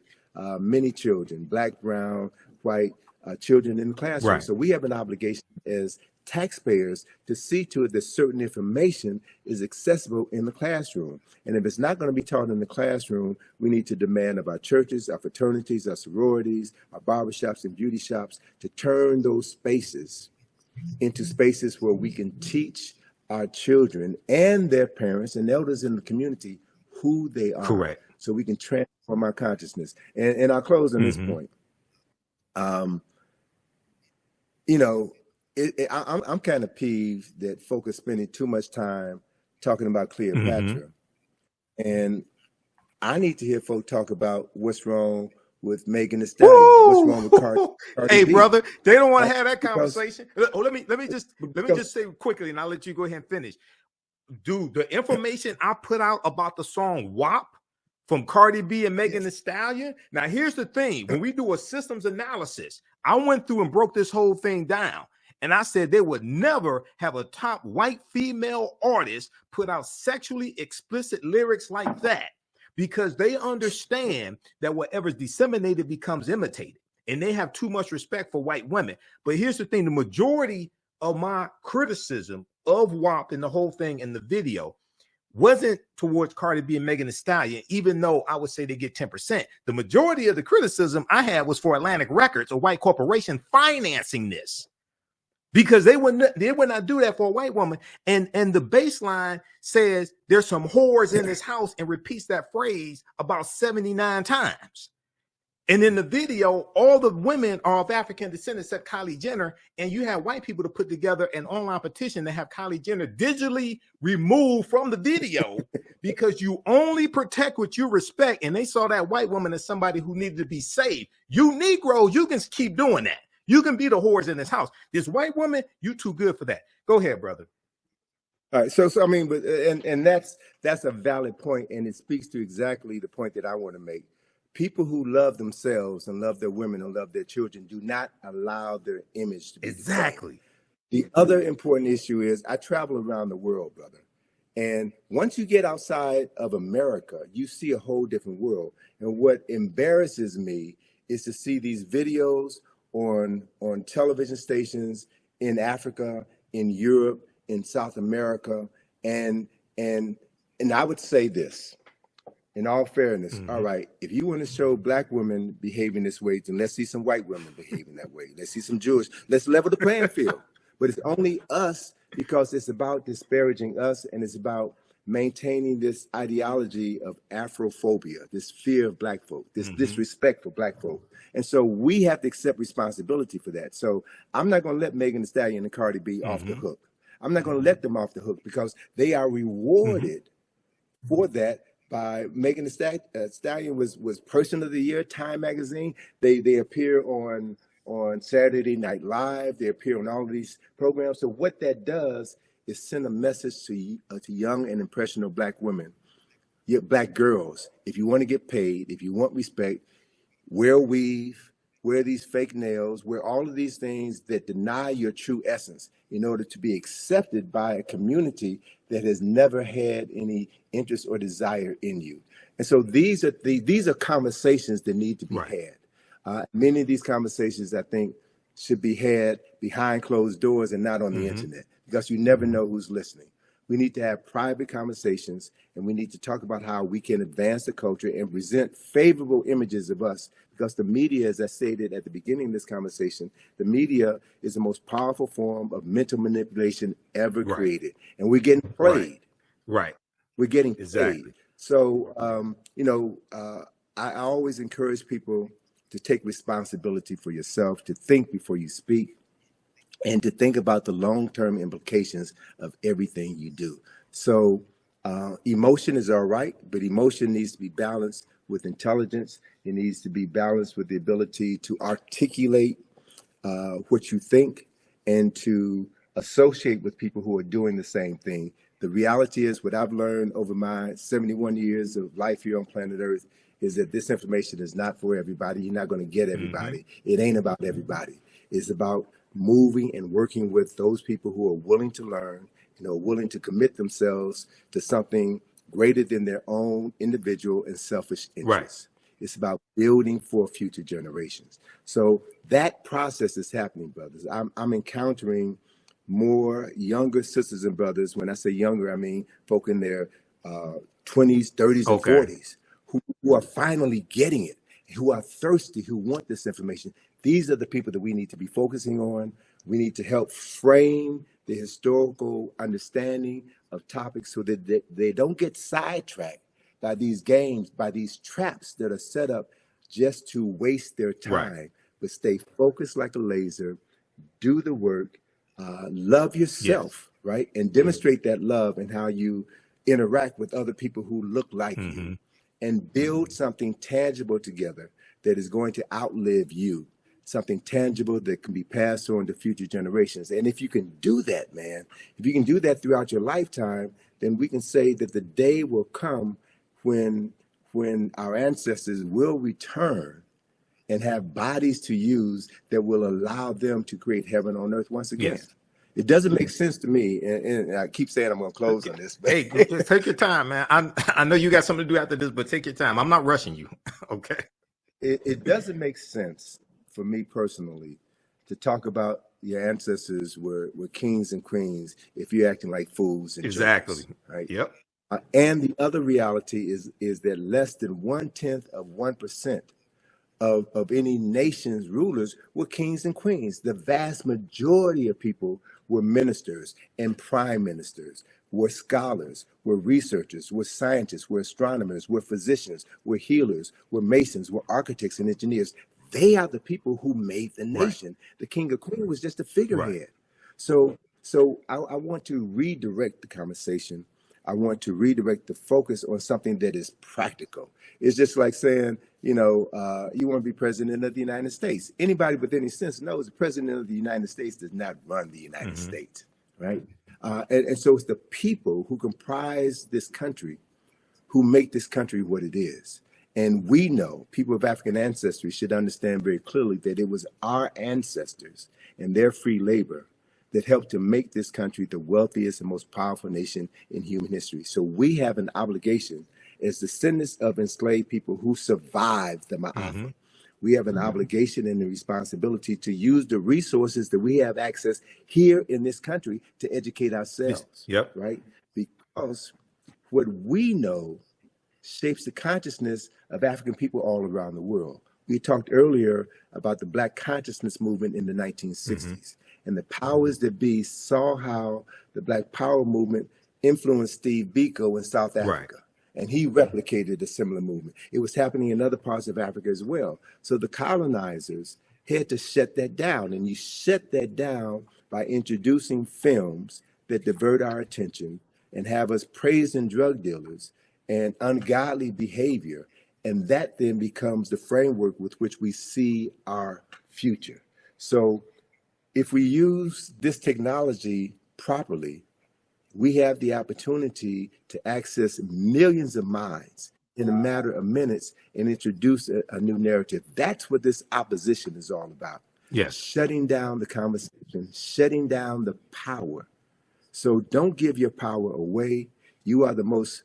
many children, black, brown, white, children in the classroom. Right. So we have an obligation as taxpayers to see to it that certain information is accessible in the classroom. And if it's not going to be taught in the classroom, we need to demand of our churches, our fraternities, our sororities, our barbershops and beauty shops to turn those spaces into spaces where we can teach our children and their parents and elders in the community who they are. Correct. So we can transform our consciousness. And I'll close on this point. You know, I'm kind of peeved that folk are spending too much time talking about Cleopatra. And I need to hear folk talk about what's wrong with Megan Thee Stallion. What's wrong with Cardi Hey, B. brother, they don't want to have that Because- conversation. Oh, let me just say quickly, and I'll let you go ahead and finish. Dude, the information I put out about the song WAP from Cardi B and Megan Thee Stallion. Now, here's the thing. When we do a systems analysis, I went through and broke this whole thing down. And I said they would never have a top white female artist put out sexually explicit lyrics like that, because they understand that whatever's disseminated becomes imitated. And they have too much respect for white women. But here's the thing. The majority of my criticism of WAP and the whole thing in the video wasn't towards Cardi B and Megan Thee Stallion, even though I would say they get 10%. The majority of the criticism I had was for Atlantic Records, a white corporation, financing this, because they would not do that for a white woman. And the baseline says there's some whores in this house and repeats that phrase about 79 times. And in the video, all the women are of African descent except Kylie Jenner. And you have white people to put together an online petition to have Kylie Jenner digitally removed from the video because you only protect what you respect. And they saw that white woman as somebody who needed to be saved. You Negroes, you can keep doing that. You can be the whores in this house. This white woman, you too good for that. Go ahead, brother. All right. So I mean, but and that's a valid point, and it speaks to exactly the point that I want to make. People who love themselves and love their women and love their children do not allow their image to be Exactly. The other important issue is I travel around the world, brother. And once you get outside of America, you see a whole different world. And what embarrasses me is to see these videos on television stations in Africa, in Europe, in South America. And I would say this. In all fairness, all right, if you want to show black women behaving this way, then let's see some white women behaving that way. Let's see some Jewish. Let's level the playing field. But it's only us because it's about disparaging us, and it's about maintaining this ideology of Afrophobia, this fear of black folk, this disrespect for black folk. And so we have to accept responsibility for that. So I'm not going to let Megan Thee Stallion and Cardi B off the hook. I'm not going to let them off the hook because they are rewarded for that. By Megan Thee Stallion was Person of the Year, Time Magazine. They appear on Saturday Night Live. They appear on all of these programs. So what that does is send a message to young and impressionable black women, black girls. If you want to get paid, if you want respect, wear weave, wear these fake nails, wear all of these things that deny your true essence in order to be accepted by a community that has never had any interest or desire in you. And so these are conversations that need to be had. Many of these conversations, I think, should be had behind closed doors and not on the internet, because you never know who's listening. We need to have private conversations, and we need to talk about how we can advance the culture and present favorable images of us, because the media, as I stated at the beginning of this conversation, the media is the most powerful form of mental manipulation ever created. And we're getting played. Right. We're getting played. So, I always encourage people to take responsibility for yourself, to think before you speak, and to think about the long-term implications of everything you do. So emotion is all right, but emotion needs to be balanced with intelligence. It needs to be balanced with the ability to articulate what you think and to associate with people who are doing the same thing. The reality is, what I've learned over my 71 years of life here on planet Earth is that this information is not for everybody. You're not going to get everybody. It ain't about everybody. It's about moving and working with those people who are willing to learn, willing to commit themselves to something greater than their own individual and selfish interests. It's about building for future generations. So that process is happening, brothers. I'm encountering more younger sisters and brothers. When I say younger, I mean folk in their 20s, 30s, and 40s who are finally getting it, who are thirsty, who want this information. These are the people that we need to be focusing on. We need to help frame the historical understanding of topics so that they don't get sidetracked by these games, by these traps that are set up just to waste their time, but stay focused like a laser, do the work, love yourself, right? And demonstrate that love and how you interact with other people who look like you, and build something tangible together that is going to outlive you, something tangible that can be passed on to future generations. And if you can do that, man, if you can do that throughout your lifetime, then we can say that the day will come when our ancestors will return and have bodies to use that will allow them to create heaven on earth once again. It doesn't make sense to me, and I keep saying I'm going to close on this. But hey, just take your time, man. I know you got something to do after this, but take your time. I'm not rushing you. Okay. It doesn't make sense for me personally to talk about your ancestors were kings and queens if you're acting like fools and jerks, right? Yep. And the other reality is that less than 0.1% of any nation's rulers were kings and queens. The vast majority of people were ministers and prime ministers, were scholars, were researchers, were scientists, were astronomers, were physicians, were healers, were masons, were architects and engineers. They are the people who made the nation. The king or queen was just a figurehead. So I want to redirect the conversation. I want to redirect the focus on something that is practical. It's just like saying, you want to be president of the United States. Anybody with any sense knows the president of the United States does not run the United States, right? And so it's the people who comprise this country who make this country what it is. And we know, people of African ancestry should understand very clearly that it was our ancestors and their free labor that helped to make this country the wealthiest and most powerful nation in human history. So we have an obligation as descendants of enslaved people who survived the Ma'afa. We have an obligation and a responsibility to use the resources that we have access here in this country to educate ourselves, right? Because what we know shapes the consciousness of African people all around the world. We talked earlier about the Black consciousness movement in the 1960s. And the powers that be saw how the Black Power movement influenced Steve Biko in South Africa. And he replicated a similar movement. It was happening in other parts of Africa as well. So the colonizers had to shut that down. And you shut that down by introducing films that divert our attention and have us praising drug dealers and ungodly behavior. And that then becomes the framework with which we see our future. So if we use this technology properly, we have the opportunity to access millions of minds in a matter of minutes and introduce a new narrative. That's what this opposition is all about. Shutting down the conversation, shutting down the power. So don't give your power away. You are the most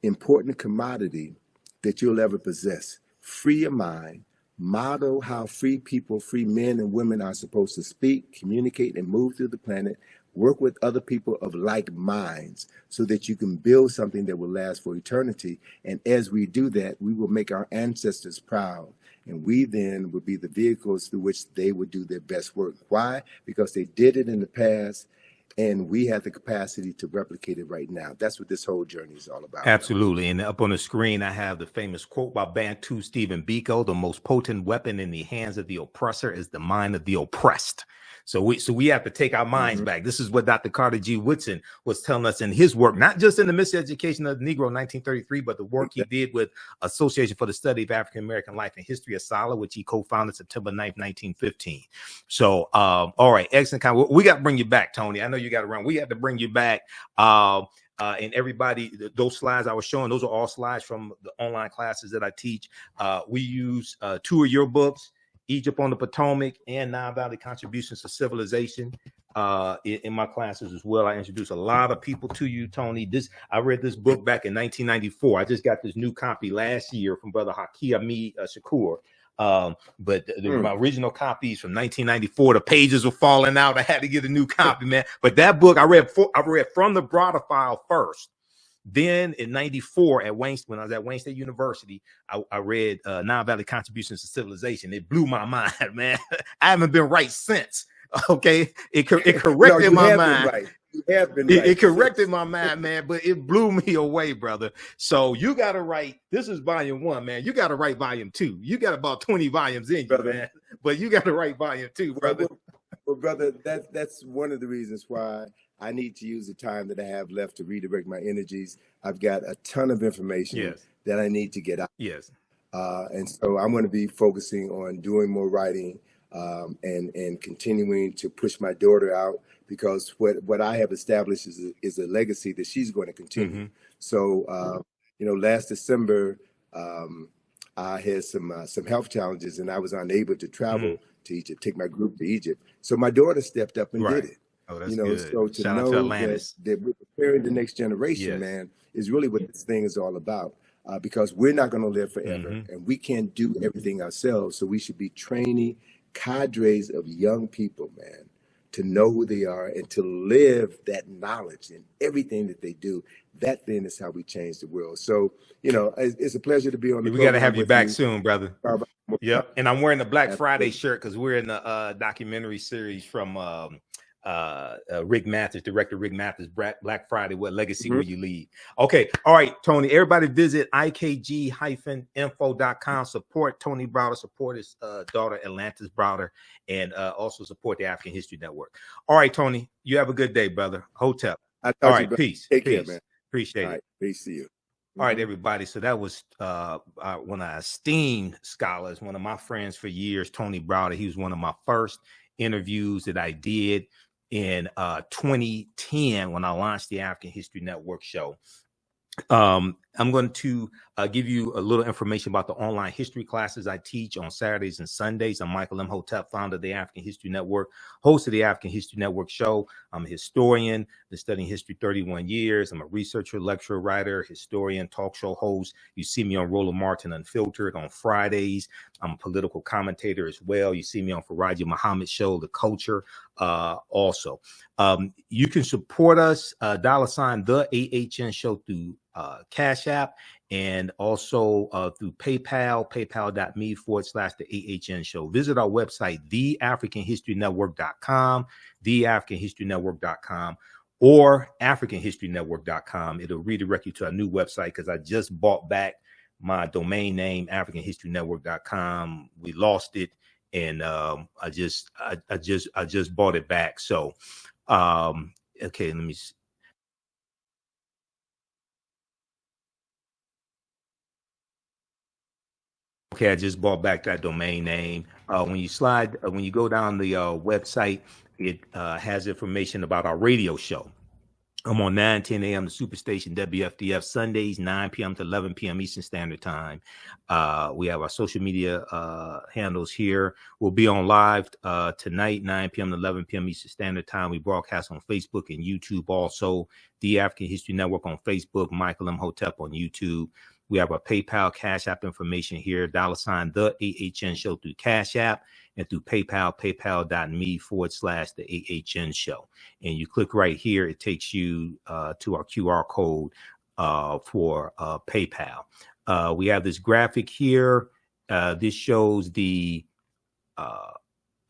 important commodity that you'll ever possess. Free your mind. Model how free people, free men and women are supposed to speak, communicate, and move through the planet. Work with other people of like minds so that you can build something that will last for eternity. And as we do that, we will make our ancestors proud. And we then would be the vehicles through which they would do their best work. Why? Because they did it in the past. And we have the capacity to replicate it right now. That's what this whole journey is all about. Absolutely. And up on the screen, I have the famous quote by Bantu Stephen Biko: "The most potent weapon in the hands of the oppressor is the mind of the oppressed." So we have to take our minds back. This is what Dr. Carter G. Woodson was telling us in his work, not just in the Miseducation of the Negro in 1933, but the work he did with Association for the Study of African American Life and History of SALA, which he co-founded September 9th, 1915. So, all right, excellent. We got to bring you back, Tony. I know you got to run. We have to bring you back. And everybody, those slides I was showing, those are all slides from the online classes that I teach. We use 2 of your books, Egypt on the Potomac and Nile Valley Contributions to Civilization, in my classes as well. I introduce a lot of people to you, Tony. I read this book back in 1994. I just got this new copy last year from Brother Hakeem Shakur. But my original copies from 1994, the pages were falling out. I had to get a new copy, man. But that book I read from the Browder file first. Then in 94 at Wayne, when I was at Wayne State University, I read Nile Valley Contributions to Civilization. It blew my mind, man. I haven't been right since. Okay, it corrected my mind. Right. You have been right. It corrected my mind, man, but it blew me away, brother. So you got to write. This is volume 1, man. You got to write volume 2. You got about 20 volumes in you, man. But you got to write volume 2, brother. Well, brother, that's one of the reasons why I need to use the time that I have left to redirect my energies. I've got a ton of information that I need to get out. Yes. And so I'm going to be focusing on doing more writing and continuing to push my daughter out, because what I have established is a legacy that she's going to continue. Mm-hmm. So, last December, I had some health challenges, and I was unable to travel to Egypt, take my group to Egypt. So my daughter stepped up and did it. Oh, that's good. So to Shout know out to Atlantis. that we're preparing the next generation, man, is really what this thing is all about. Because we're not going to live forever, and we can't do everything ourselves. So we should be training cadres of young people, man, to know who they are and to live that knowledge in everything that they do. That then is how we change the world. So, it's a pleasure to be on the program. We got to have you back soon, brother. Yeah. And I'm wearing the Black Friday shirt because we're in the documentary series from Rick Mathers, director Rick Mathers, Black Friday, What Legacy Will You Leave? Okay. All right, Tony, everybody visit ikg-info.com. Support Tony Browder, support his daughter Atlantis Browder, and also support the African History Network. All right, Tony, you have a good day, brother. Hotep. All right, peace. Take care, man. Appreciate it. Peace to you. All right, everybody. So that was one of our esteemed scholars, one of my friends for years, Tony Browder. He was one of my first interviews that I did in 2010 when I launched the African History Network show. I'm going to give you a little information about the online history classes I teach on Saturdays and Sundays. I'm Michael Imhotep, founder of the African History Network, host of the African History Network show. I'm a historian, been studying history 31 years. I'm a researcher, lecturer, writer, historian, talk show host. You see me on Roland Martin Unfiltered on Fridays. I'm a political commentator as well. You see me on Faraji Muhammad show, The Culture, also. You can support us, $, the AHN show through Cash App, and also through PayPal, paypal.me/the AHN show. Visit our website, theafricanhistorynetwork.com, theafricanhistorynetwork.com, or africanhistorynetwork.com. It'll redirect you to our new website because I just bought back my domain name, africanhistorynetwork.com. We lost it, and I just bought it back. So, okay, let me see. Okay, I just bought back that domain name. When you go down the website, it has information about our radio show. I'm on 9:10 a.m. the Superstation WFDF Sundays, 9 p.m. to 11 p.m. Eastern Standard Time. We have our social media handles here. We'll be on live tonight, 9 p.m. to 11 p.m. Eastern Standard Time. We broadcast on Facebook and YouTube also. The African History Network on Facebook, Michael Imhotep on YouTube. We have our PayPal, Cash App information here, $, the AHN show through Cash App, and through PayPal, paypal.me/the AHN show. And you click right here, it takes you to our QR code for PayPal. We have this graphic here. This shows the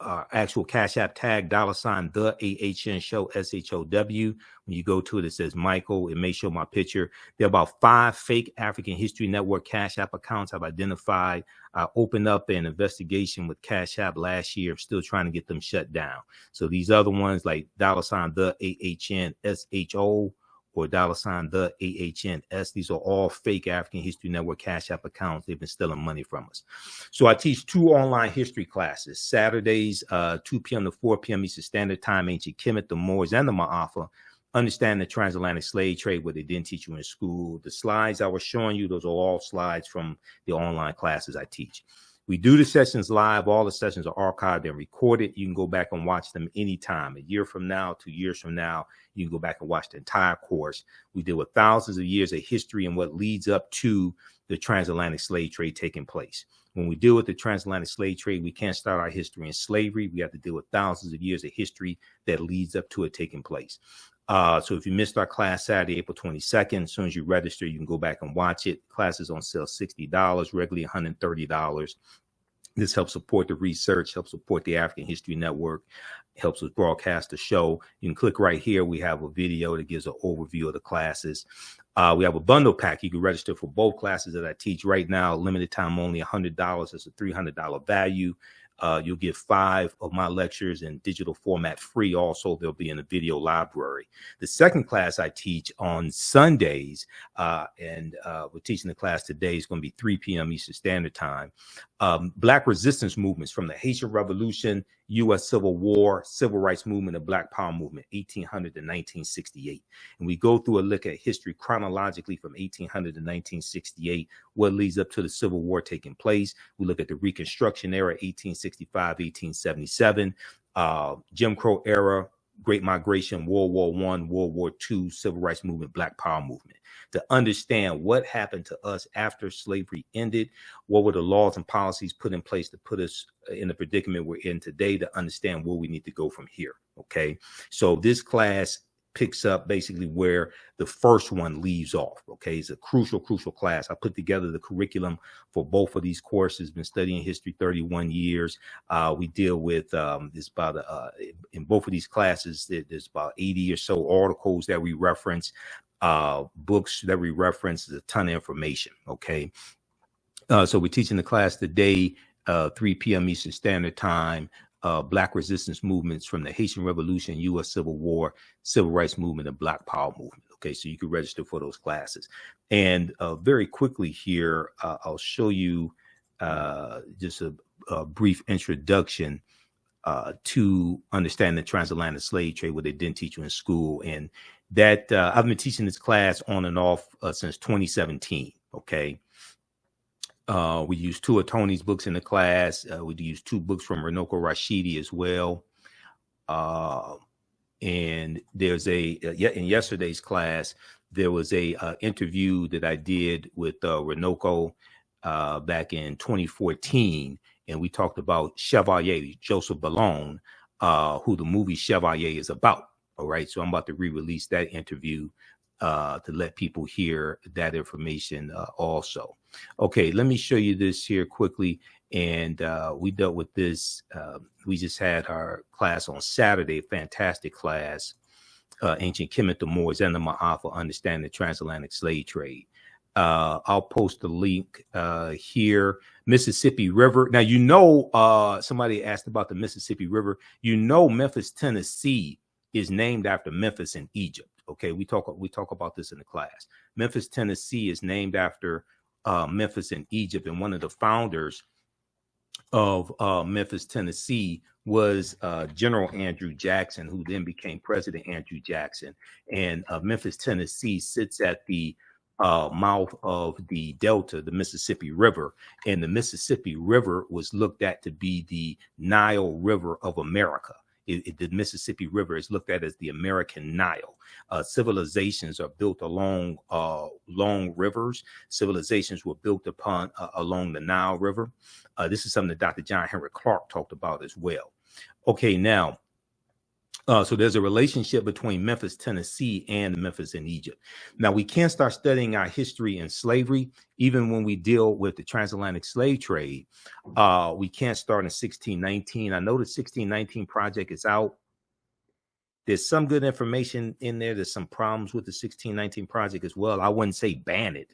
actual Cash App tag, $, the AHN show, SHOW. When you go to it, it says Michael. It may show my picture. There are about 5 fake African History Network Cash App accounts I've identified. I opened up an investigation with Cash App last year. I'm still trying to get them shut down. So these other ones like $, the AHN SHO, or $, the AHNS. These are all fake African History Network Cash App accounts. They've been stealing money from us. So I teach 2 online history classes, Saturdays, 2 p.m. to 4 p.m. Eastern Standard Time, Ancient Kemet, the Moors, and the Ma'afa. Understand the transatlantic slave trade, what they didn't teach you in school. The slides I was showing you, those are all slides from the online classes I teach. We do the sessions live. All the sessions are archived and recorded. You can go back and watch them anytime. A year from now, 2 years from now, you can go back and watch the entire course. We deal with thousands of years of history and what leads up to the transatlantic slave trade taking place. When we deal with the transatlantic slave trade, we can't start our history in slavery. We have to deal with thousands of years of history that leads up to it taking place. So if you missed our class Saturday, April 22nd, as soon as you register, you can go back and watch it. Class is on sale $60, regularly $130. This helps support the research, helps support the African History Network, helps us broadcast the show. You can click right here. We have a video that gives an overview of the classes. We have a bundle pack. You can register for both classes that I teach right now. Limited time only, $100. It's a $300 value. You'll get 5 of my lectures in digital format free. Also, they'll be in a video library. The second class I teach on Sundays, and we're teaching the class today. It's going to be 3 p.m. Eastern Standard Time. Black resistance movements from the Haitian Revolution, U.S. Civil War, Civil Rights Movement, and Black Power Movement, 1800 to 1968. And we go through a look at history chronologically from 1800 to 1968, what leads up to the Civil War taking place. We look at the Reconstruction era, 1865, 1877, Jim Crow era, Great Migration, World War I, World War II, Civil Rights Movement, Black Power Movement. To understand what happened to us after slavery ended, what were the laws and policies put in place to put us in the predicament we're in today, to understand where we need to go from here. Okay, so this class picks up basically where the first one leaves off. Okay, it's a crucial class. I put together the curriculum for both of these courses. Been studying history 31 years. We deal with this about in both of these classes. There's about 80 or so articles that we reference, books that we reference. There's a ton of information. Okay, so we're teaching the class today, 3 p.m. Eastern Standard Time. Black resistance movements from the Haitian Revolution, U.S. Civil War, Civil Rights Movement, and Black Power Movement. Okay, so you can register for those classes. And very quickly here, I'll show you just a brief introduction to understand the transatlantic slave trade, what they didn't teach you in school. And that I've been teaching this class on and off since 2017. Okay. We use 2 of Tony's books in the class. We use 2 books from Runoko Rashidi as well. And there's in yesterday's class, there was a interview that I did with Runoko back in 2014. And we talked about Chevalier, Joseph Ballone, who the movie Chevalier is about. All right. So I'm about to re-release that interview to let people hear that information also. Okay, let me show you this here quickly. And we dealt with this. We just had our class on Saturday, fantastic class, Ancient Kemet, the Moors, and the Ma'afa, Understanding the Transatlantic Slave Trade. I'll post the link here. Mississippi River. Now, you know, somebody asked about the Mississippi River. You know, Memphis, Tennessee is named after Memphis in Egypt. Okay, we talk about this in the class. Memphis, Tennessee is named after Memphis in Egypt, and one of the founders of Memphis, Tennessee was General Andrew Jackson, who then became President Andrew Jackson. And Memphis, Tennessee sits at the mouth of the Delta, the Mississippi River, and the Mississippi River was looked at to be the Nile River of America. The Mississippi River is looked at as the American Nile. Civilizations are built along long rivers. Civilizations were built upon along the Nile River. This is something that Dr. John Henry Clark talked about as well. Okay, now, so there's a relationship between Memphis, Tennessee, and Memphis in Egypt. Now, we can't start studying our history in slavery, even when we deal with the transatlantic slave trade. We can't start in 1619. I know the 1619 project is out. There's some good information in there. There's some problems with the 1619 project as well. I wouldn't say ban it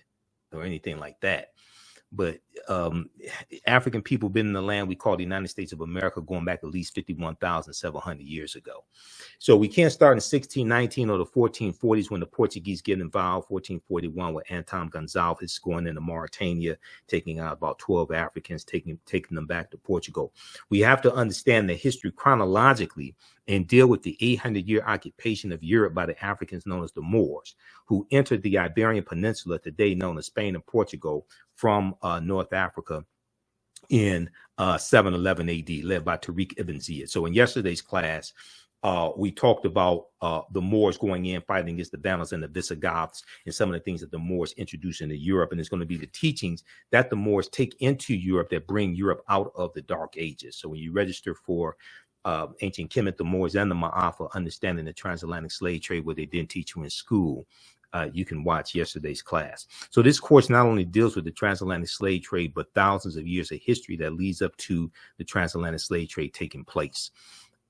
or anything like that. But African people been in the land we call the United States of America going back at least 51,700 years ago. So we can't start in 1619 or the 1440s when the Portuguese get involved, 1441 with Anton Gonzalez going into Mauritania, taking out about 12 Africans, taking them back to Portugal. We have to understand the history chronologically and deal with the 800-year occupation of Europe by the Africans known as the Moors, who entered the Iberian Peninsula, today known as Spain and Portugal, from North Africa in 711 AD, led by Tariq ibn Ziyad. So in yesterday's class, we talked about the Moors going in, fighting against the Vandals and the Visigoths, and some of the things that the Moors introduced into Europe. And it's going to be the teachings that the Moors take into Europe that bring Europe out of the Dark Ages. So when you register for Ancient Kemet, the Moors, and the Ma'afa, understanding the transatlantic slave trade, what they didn't teach you in school, you can watch yesterday's class. So this course not only deals with the transatlantic slave trade, but thousands of years of history that leads up to the transatlantic slave trade taking place.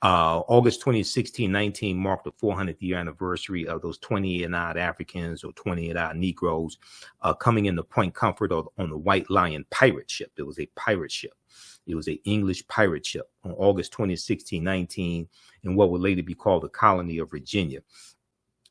August 2016-19 marked the 400th year anniversary of those 28-odd Africans or 28-odd Negroes coming into Point Comfort on the White Lion pirate ship. It was a pirate ship. It was an English pirate ship on August 2016-19 in what would later be called the colony of Virginia.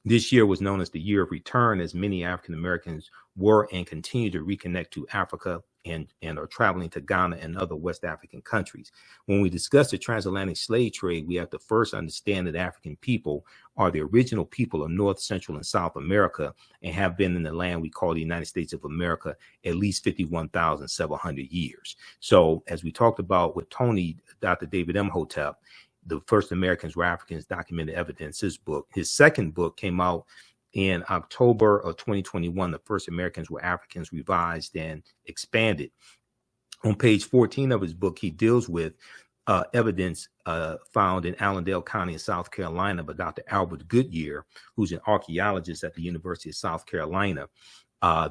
This year was known as the Year of Return, as many African Americans were and continue to reconnect to Africa and are traveling to Ghana and other West African countries. When we discuss the transatlantic slave trade, we have to first understand that African people are the original people of North, Central, and South America and have been in the land we call the United States of America at least 51,700 years. So as we talked about with Tony, Dr. David Imhotep, the first Americans were Africans, documented evidence, his book. His second book came out in October of 2021. The first Americans were Africans, revised and expanded. On page 14 of his book, he deals with evidence found in Allendale County in South Carolina by Dr. Albert Goodyear, who's an archaeologist at the University of South Carolina.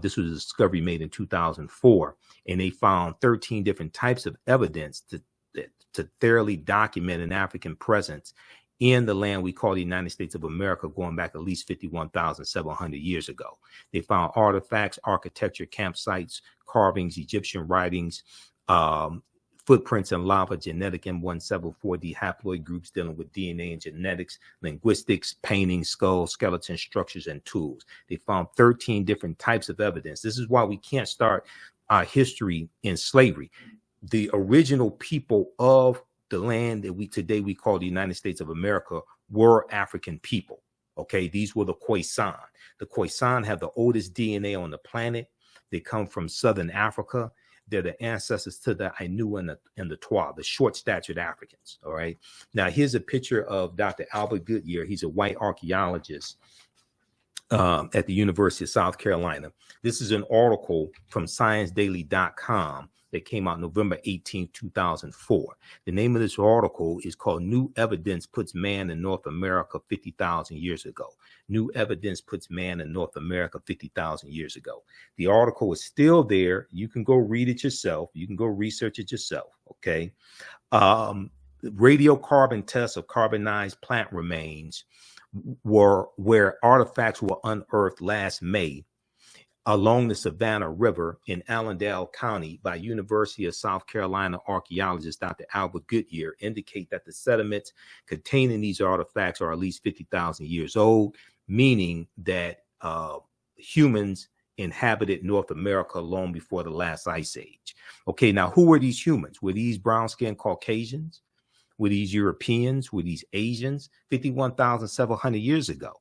This was a discovery made in 2004, and they found 13 different types of evidence to thoroughly document an African presence in the land we call the United States of America, going back at least 51,700 years ago. They found artifacts, architecture, campsites, carvings, Egyptian writings, footprints in lava, genetic M174D haploid groups dealing with DNA and genetics, linguistics, paintings, skulls, skeletons, structures, and tools. They found 13 different types of evidence. This is why we can't start our history in slavery. The original people of the land that we call the United States of America were African people. Okay, these were the Khoisan. The Khoisan have the oldest DNA on the planet. They come from Southern Africa. They're the ancestors to the Ainu and the Twa, the short-statured Africans. All right. Now here's a picture of Dr. Albert Goodyear. He's a white archaeologist at the University of South Carolina. This is an article from ScienceDaily.com that came out November 18, 2004. The name of this article is called New Evidence Puts Man in North America 50,000 Years Ago. New Evidence Puts Man in North America 50,000 years ago. The article is still there. You can go read it yourself. You can go research it yourself, okay? Radiocarbon tests of carbonized plant remains were where artifacts were unearthed last May along the Savannah River in Allendale County by University of South Carolina archaeologist Dr. Albert Goodyear indicate that the sediments containing these artifacts are at least 50,000 years old, meaning that humans inhabited North America long before the last ice age. Okay, now who were these humans? Were these brown-skinned Caucasians? Were these Europeans? Were these Asians? 51,700 years ago.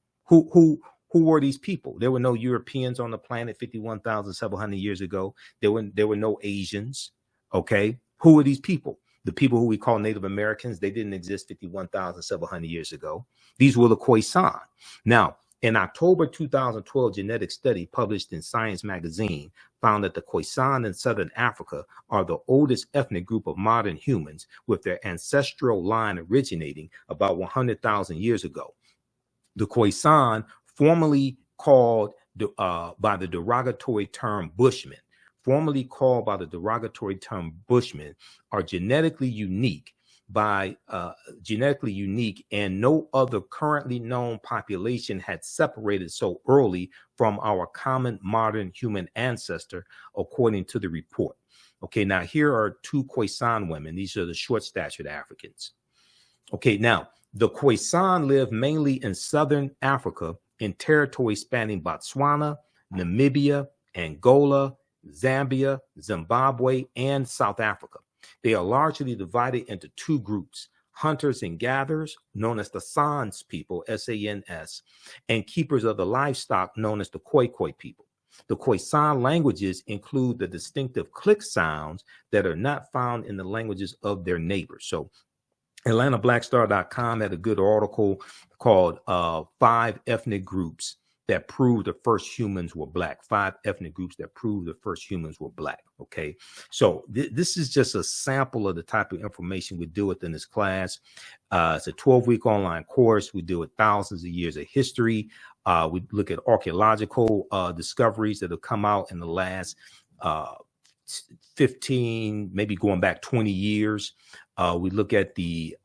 Who were these people? There were no Europeans on the planet 51,700 years ago. There were no Asians. Okay. Who were these people? The people who we call Native Americans, they didn't exist 51,700 years ago. These were the Khoisan. Now, in October 2012, genetic study published in Science magazine found that the Khoisan in Southern Africa are the oldest ethnic group of modern humans, with their ancestral line originating about 100,000 years ago. The Khoisan, formerly called by the derogatory term Bushmen, are genetically unique and no other currently known population had separated so early from our common modern human ancestor, according to the report. Okay, now here are two Khoisan women. These are the short-statured Africans. Okay, now the Khoisan live mainly in Southern Africa in territory spanning Botswana, Namibia, Angola, Zambia, Zimbabwe, and South Africa. They are largely divided into two groups: hunters and gatherers, known as the Sans people, S-A-N-S, and keepers of the livestock, known as the Khoi Khoi people. The Khoisan languages include the distinctive click sounds that are not found in the languages of their neighbors. So AtlantaBlackStar.com had a good article called 5 Ethnic Groups That Prove the First Humans Were Black. 5 ethnic groups that prove the first humans were Black. Okay, so this is just a sample of the type of information we deal with in this class. It's a 12-week online course. We deal with thousands of years of history. We look at archaeological discoveries that have come out in the last 15, maybe going back 20 years. We look at the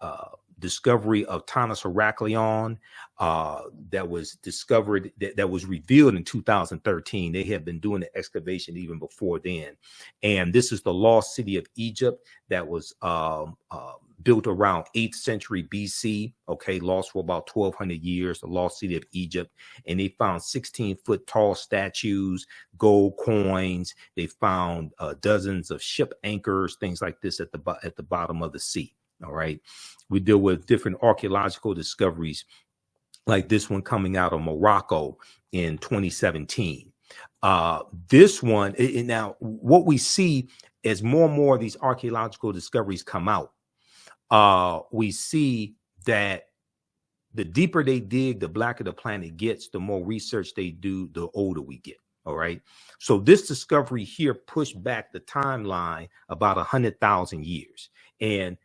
discovery of Thomas Heraclion that was discovered, that was revealed in 2013. They had been doing the excavation even before then. And this is the lost city of Egypt that was built around 8th century BC, okay, lost for about 1,200 years, the lost city of Egypt. And they found 16-foot tall statues, gold coins. They found dozens of ship anchors, things like this at the bottom of the sea. All right. We deal with different archaeological discoveries like this one coming out of Morocco in 2017. This one, now what we see as more and more of these archaeological discoveries come out, we see that the deeper they dig, the blacker the planet gets, the more research they do, the older we get. All right. So this discovery here pushed back the timeline about 100,000 years. And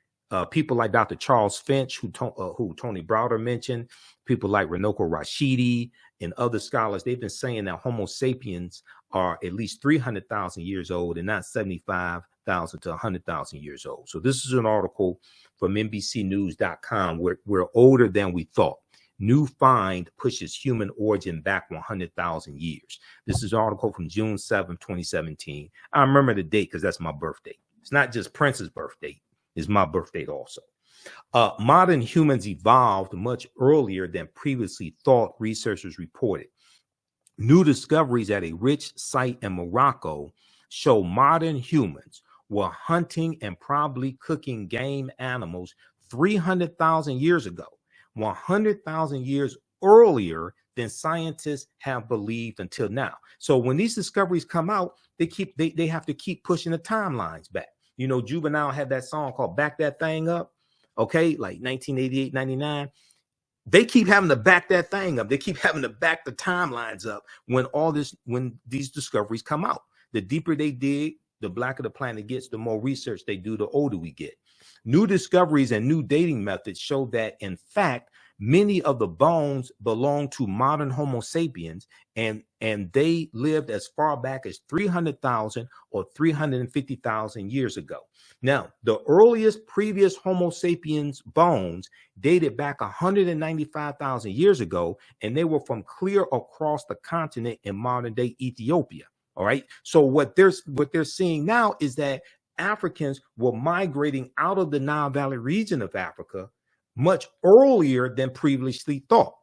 people like Dr. Charles Finch, who Tony Browder mentioned, people like Runoko Rashidi and other scholars, they've been saying that Homo sapiens are at least 300,000 years old and not 75,000 to 100,000 years old. So this is an article from NBCnews.com. We're older than we thought. New find pushes human origin back 100,000 years. This is an article from June 7, 2017. I remember the date because that's my birthday. It's not just Prince's birthday. Is my birthday also. Modern humans evolved much earlier than previously thought, researchers reported. New discoveries at a rich site in Morocco show modern humans were hunting and probably cooking game animals 300,000 years ago, 100,000 years earlier than scientists have believed until now. So when these discoveries come out, they have to keep pushing the timelines back. You know, Juvenile had that song called Back That Thing Up, okay, like 1988, 99. They keep having to back that thing up. They keep having to back the timelines up when these discoveries come out. The deeper they dig, the blacker the planet gets, the more research they do, the older we get. New discoveries and new dating methods show that, in fact, many of the bones belong to modern Homo sapiens, and they lived as far back as 300,000 or 350,000 years ago. Now, the earliest previous Homo sapiens bones dated back 195,000 years ago, and they were from clear across the continent in modern day Ethiopia. All right. So what they're seeing now is that Africans were migrating out of the Nile Valley region of Africa much earlier than previously thought.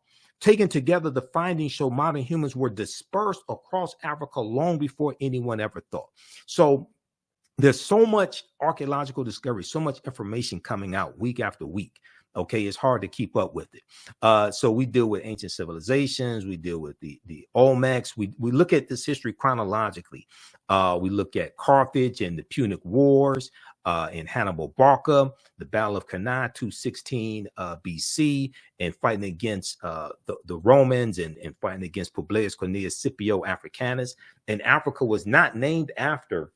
Taken together, the findings show modern humans were dispersed across Africa long before anyone ever thought. So there's so much archaeological discovery, so much information coming out week after week. Okay, it's hard to keep up with it. So we deal with ancient civilizations. We deal with the Olmecs. We look at this history chronologically. We look at Carthage and the Punic Wars, and Hannibal Barca, the Battle of Cannae, 216 BC, and fighting against the Romans and fighting against Publius Cornelius Scipio Africanus. And Africa was not named after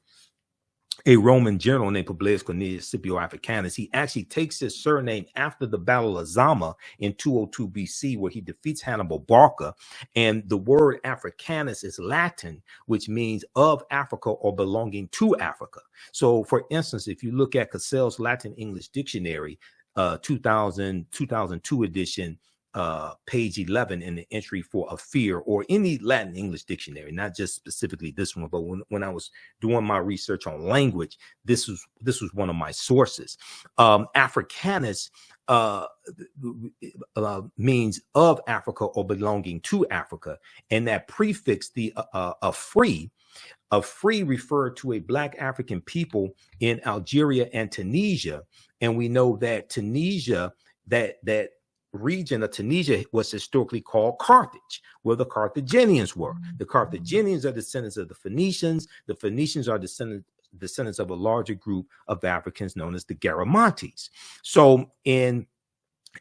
a Roman general named Publius Cornelius Scipio Africanus. He actually takes his surname after the Battle of Zama in 202 BC, where he defeats Hannibal Barca. And the word Africanus is Latin, which means of Africa or belonging to Africa. So, for instance, if you look at Cassell's Latin English Dictionary, 2002 edition, page 11 in the entry for a fear, or any Latin English dictionary, not just specifically this one, but when I was doing my research on language, this was one of my sources. Africanus means of Africa or belonging to Africa, and that prefix, the a free referred to a Black African people in Algeria and Tunisia. And we know that Tunisia, that region of Tunisia was historically called Carthage, where the Carthaginians were. The Carthaginians are descendants of the Phoenicians. The Phoenicians are descendants of a larger group of Africans known as the Garamantes. So in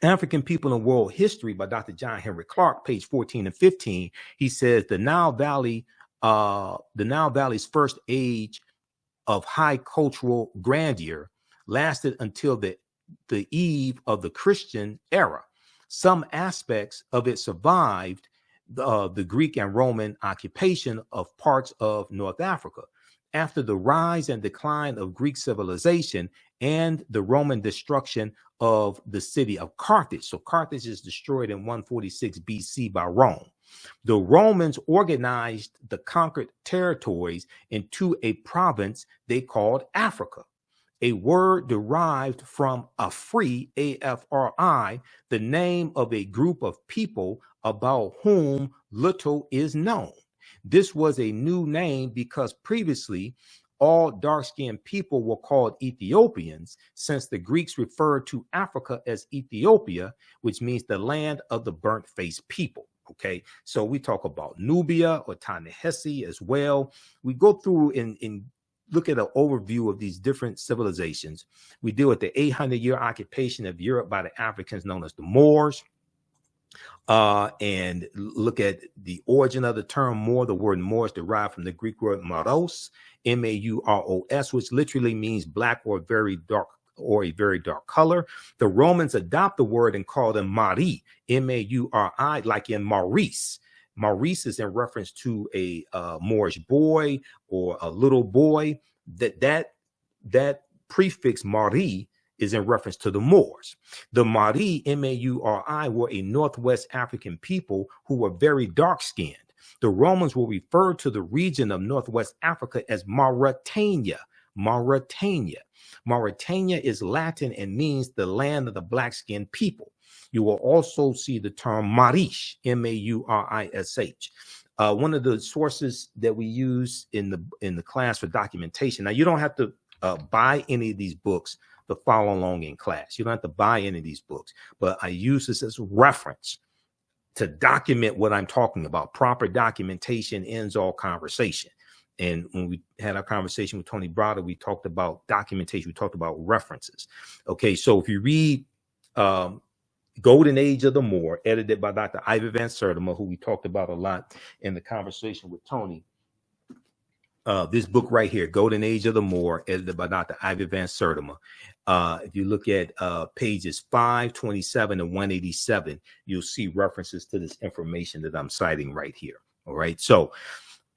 African People in World History by Dr. John Henry Clark, page 14 and 15, he says the Nile Valley's first age of high cultural grandeur lasted until the eve of the Christian era. Some aspects of it survived the Greek and Roman occupation of parts of North Africa. After the rise and decline of Greek civilization and the Roman destruction of the city of Carthage. So Carthage is destroyed in 146 BC by Rome. The Romans organized the conquered territories into a province they called Africa, a word derived from Afri, A-F-R-I, the name of a group of people about whom little is known. This was a new name because previously all dark-skinned people were called Ethiopians, since the Greeks referred to Africa as Ethiopia, which means the land of the burnt-faced people. Okay, so we talk about Nubia or Ta-Nehesi as well. We go through and look at an overview of these different civilizations. We deal with the 800-year occupation of Europe by the Africans known as the Moors. And look at the origin of the term Moor. The word Moor is derived from the Greek word Maros, M-A-U-R-O-S, which literally means black or very dark, or a very dark color. The Romans adopt the word and call them Mari, M-A-U-R-I, like in Maurice. Maurice is in reference to a Moorish boy or a little boy. That prefix Mari is in reference to the Moors. The Mari, M-A-U-R-I, were a Northwest African people who were very dark-skinned. The Romans will refer to the region of Northwest Africa as Mauritania. Mauritania. Mauritania is Latin and means the land of the black-skinned people. You will also see the term Marish, M-A-U-R-I-S-H. One of the sources that we use in the class for documentation. Now, you don't have to buy any of these books to follow along in class. You don't have to buy any of these books, but I use this as reference to document what I'm talking about. Proper documentation ends all conversation. And when we had our conversation with Tony Browder, we talked about documentation. We talked about references. Okay, so if you read Golden Age of the Moor, edited by Dr. Ivor Van Sertima, who we talked about a lot in the conversation with Tony. This book right here, Golden Age of the Moor, edited by Dr. Ivor Van Sertima. If you look at pages 527 and 187, you'll see references to this information that I'm citing right here. All right. So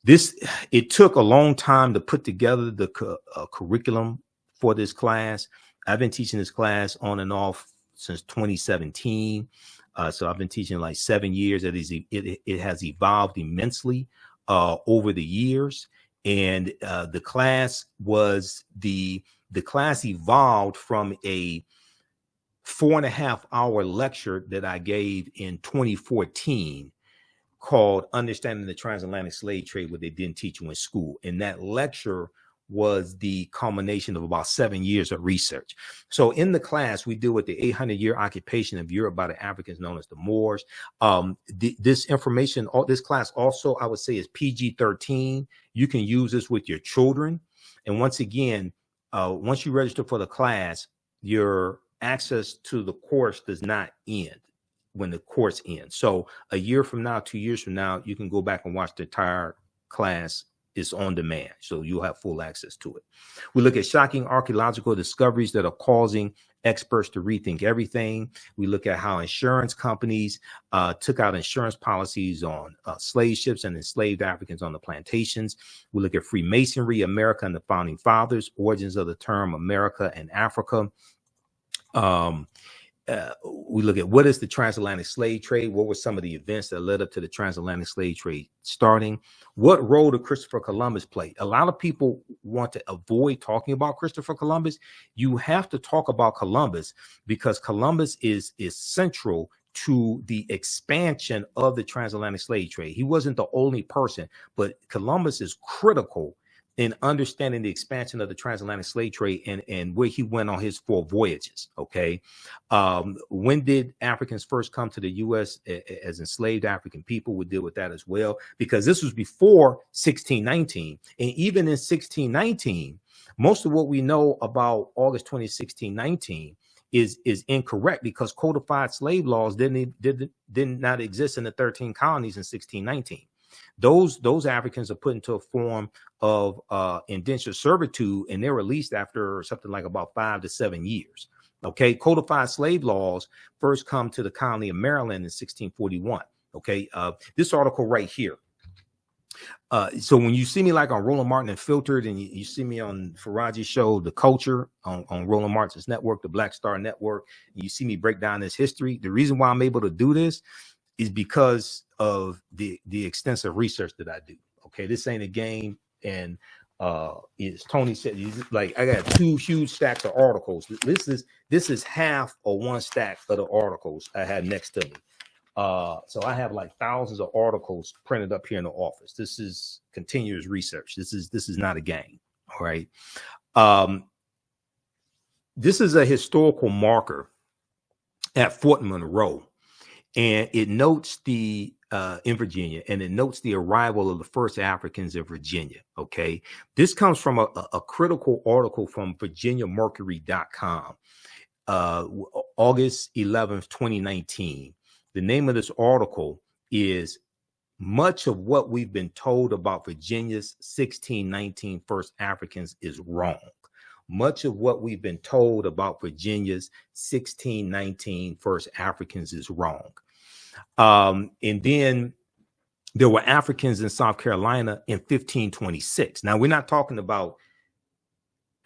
it took a long time to put together the curriculum for this class. I've been teaching this class on and off since 2017. So I've been teaching like 7 years. It has evolved immensely over the years. And the class evolved from a 4.5-hour lecture that I gave in 2014 called Understanding the Transatlantic Slave Trade, what they didn't teach you in school. And that lecture was the culmination of about 7 years of research. So in the class, we deal with the 800-year occupation of Europe by the Africans known as the Moors. This information, this class also, I would say, is PG-13. You can use this with your children. And once again, once you register for the class, your access to the course does not end when the course ends. So a year from now, 2 years from now, you can go back and watch the entire class. Is on demand, so you'll have full access to it. We look at shocking archaeological discoveries that are causing experts to rethink everything. We look at how insurance companies took out insurance policies on slave ships and enslaved Africans on the plantations. We look at Freemasonry, America and the Founding Fathers, origins of the term America and Africa. We look at what is the transatlantic slave trade? What were some of the events that led up to the transatlantic slave trade starting? What role did Christopher Columbus play? A lot of people want to avoid talking about Christopher Columbus. You have to talk about Columbus because Columbus is central to the expansion of the transatlantic slave trade. He wasn't the only person, but Columbus is critical in understanding the expansion of the transatlantic slave trade and where he went on his 4 voyages. Okay. When did Africans first come to the U.S. as enslaved African people? We'll deal with that as well, because this was before 1619. And even in 1619, most of what we know about August 20, 1619 is incorrect, because codified slave laws did not exist in the 13 colonies in 1619. Those Africans are put into a form of indentured servitude, and they're released after something like about 5 to 7 years. Okay, codified slave laws first come to the colony of Maryland in 1641. Okay, this article right here. So when you see me like on Roland Martin Unfiltered, and you see me on Faraji's show, The Culture, on Roland Martin's network, the Black Star Network, and you see me break down this history, the reason why I'm able to do this is because of the extensive research that I do. Okay, this ain't a game. And as Tony said, like, I got 2 huge stacks of articles. This is half or 1 stack of the articles I had next to me. So I have like thousands of articles printed up here in the office. This is continuous research. This is not a game. All right. This is a historical marker at Fort Monroe, and it notes in Virginia, and it notes the arrival of the first Africans in Virginia. Okay. This comes from a critical article from VirginiaMercury.com, August 11th, 2019. The name of this article is "Much of What We've Been Told About Virginia's 1619 First Africans is Wrong." Much of what we've been told about Virginia's 1619 First Africans is wrong. And then there were Africans in South Carolina in 1526. Now, we're not talking about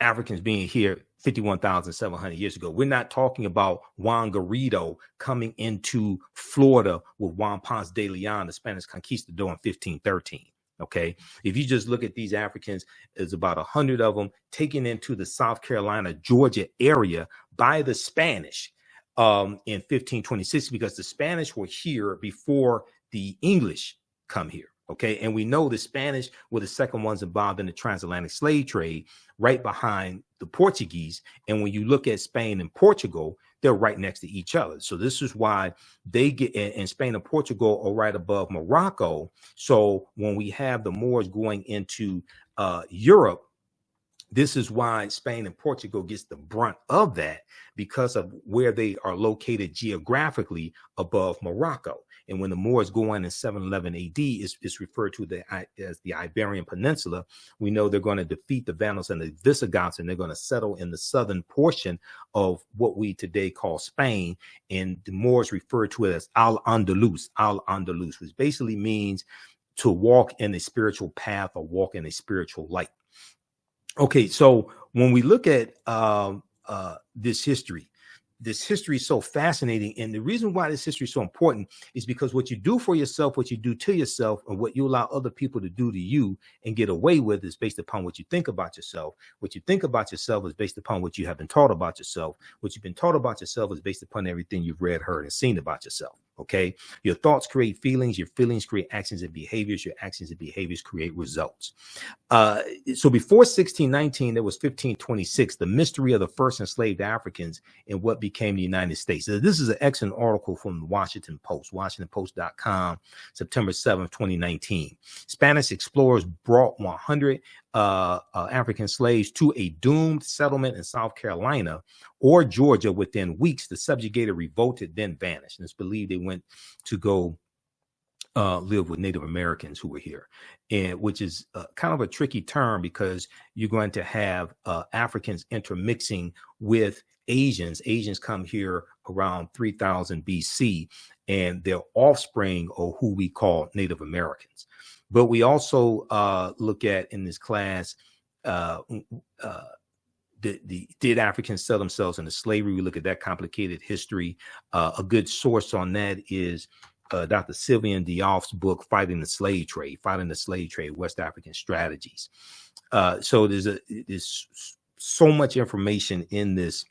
Africans being here 51,700 years ago. We're not talking about Juan Garrido coming into Florida with Juan Ponce de Leon, the Spanish conquistador, in 1513. Okay, if you just look at these Africans, there's about 100 of them taken into the South Carolina, Georgia area by the Spanish in 1526, because the Spanish were here before the English come here. Okay, and we know the Spanish were the second ones involved in the transatlantic slave trade, right behind the Portuguese. And when you look at Spain and Portugal, they're right next to each other. So this is why they get in Spain and Portugal are right above Morocco. So when we have the Moors going into Europe, this is why Spain and Portugal gets the brunt of that, because of where they are located geographically above Morocco. And when the Moors go in 711 AD, it's referred to as the Iberian Peninsula. We know they're going to defeat the Vandals and the Visigoths, and they're going to settle in the southern portion of what we today call Spain. And the Moors refer to it as Al-Andalus, which basically means to walk in a spiritual path or walk in a spiritual light. Okay, so when we look at this history is so fascinating. And the reason why this history is so important is because what you do for yourself, what you do to yourself, and what you allow other people to do to you and get away with is based upon what you think about yourself. What you think about yourself is based upon what you have been taught about yourself. What you've been taught about yourself is based upon everything you've read, heard, and seen about yourself. Okay, your thoughts create feelings, your feelings create actions and behaviors, your actions and behaviors create results. So before 1619, there was 1526, the mystery of the first enslaved Africans in what became the United States. So this is an excellent article from the Washington Post, WashingtonPost.com, September 7th, 2019. Spanish explorers brought 100 African slaves to a doomed settlement in South Carolina or Georgia within weeks. The subjugated revolted, then vanished. And it's believed they went to go live with Native Americans who were here, and which is kind of a tricky term, because you're going to have Africans intermixing with Asians. Asians come here around 3000 BC, and their offspring are who we call Native Americans. But we also look at in this class, did Africans sell themselves into slavery? We look at that complicated history. A good source on that is Dr. Sylvian Diouf's book, Fighting the Slave Trade, West African Strategies. So there's so much information in this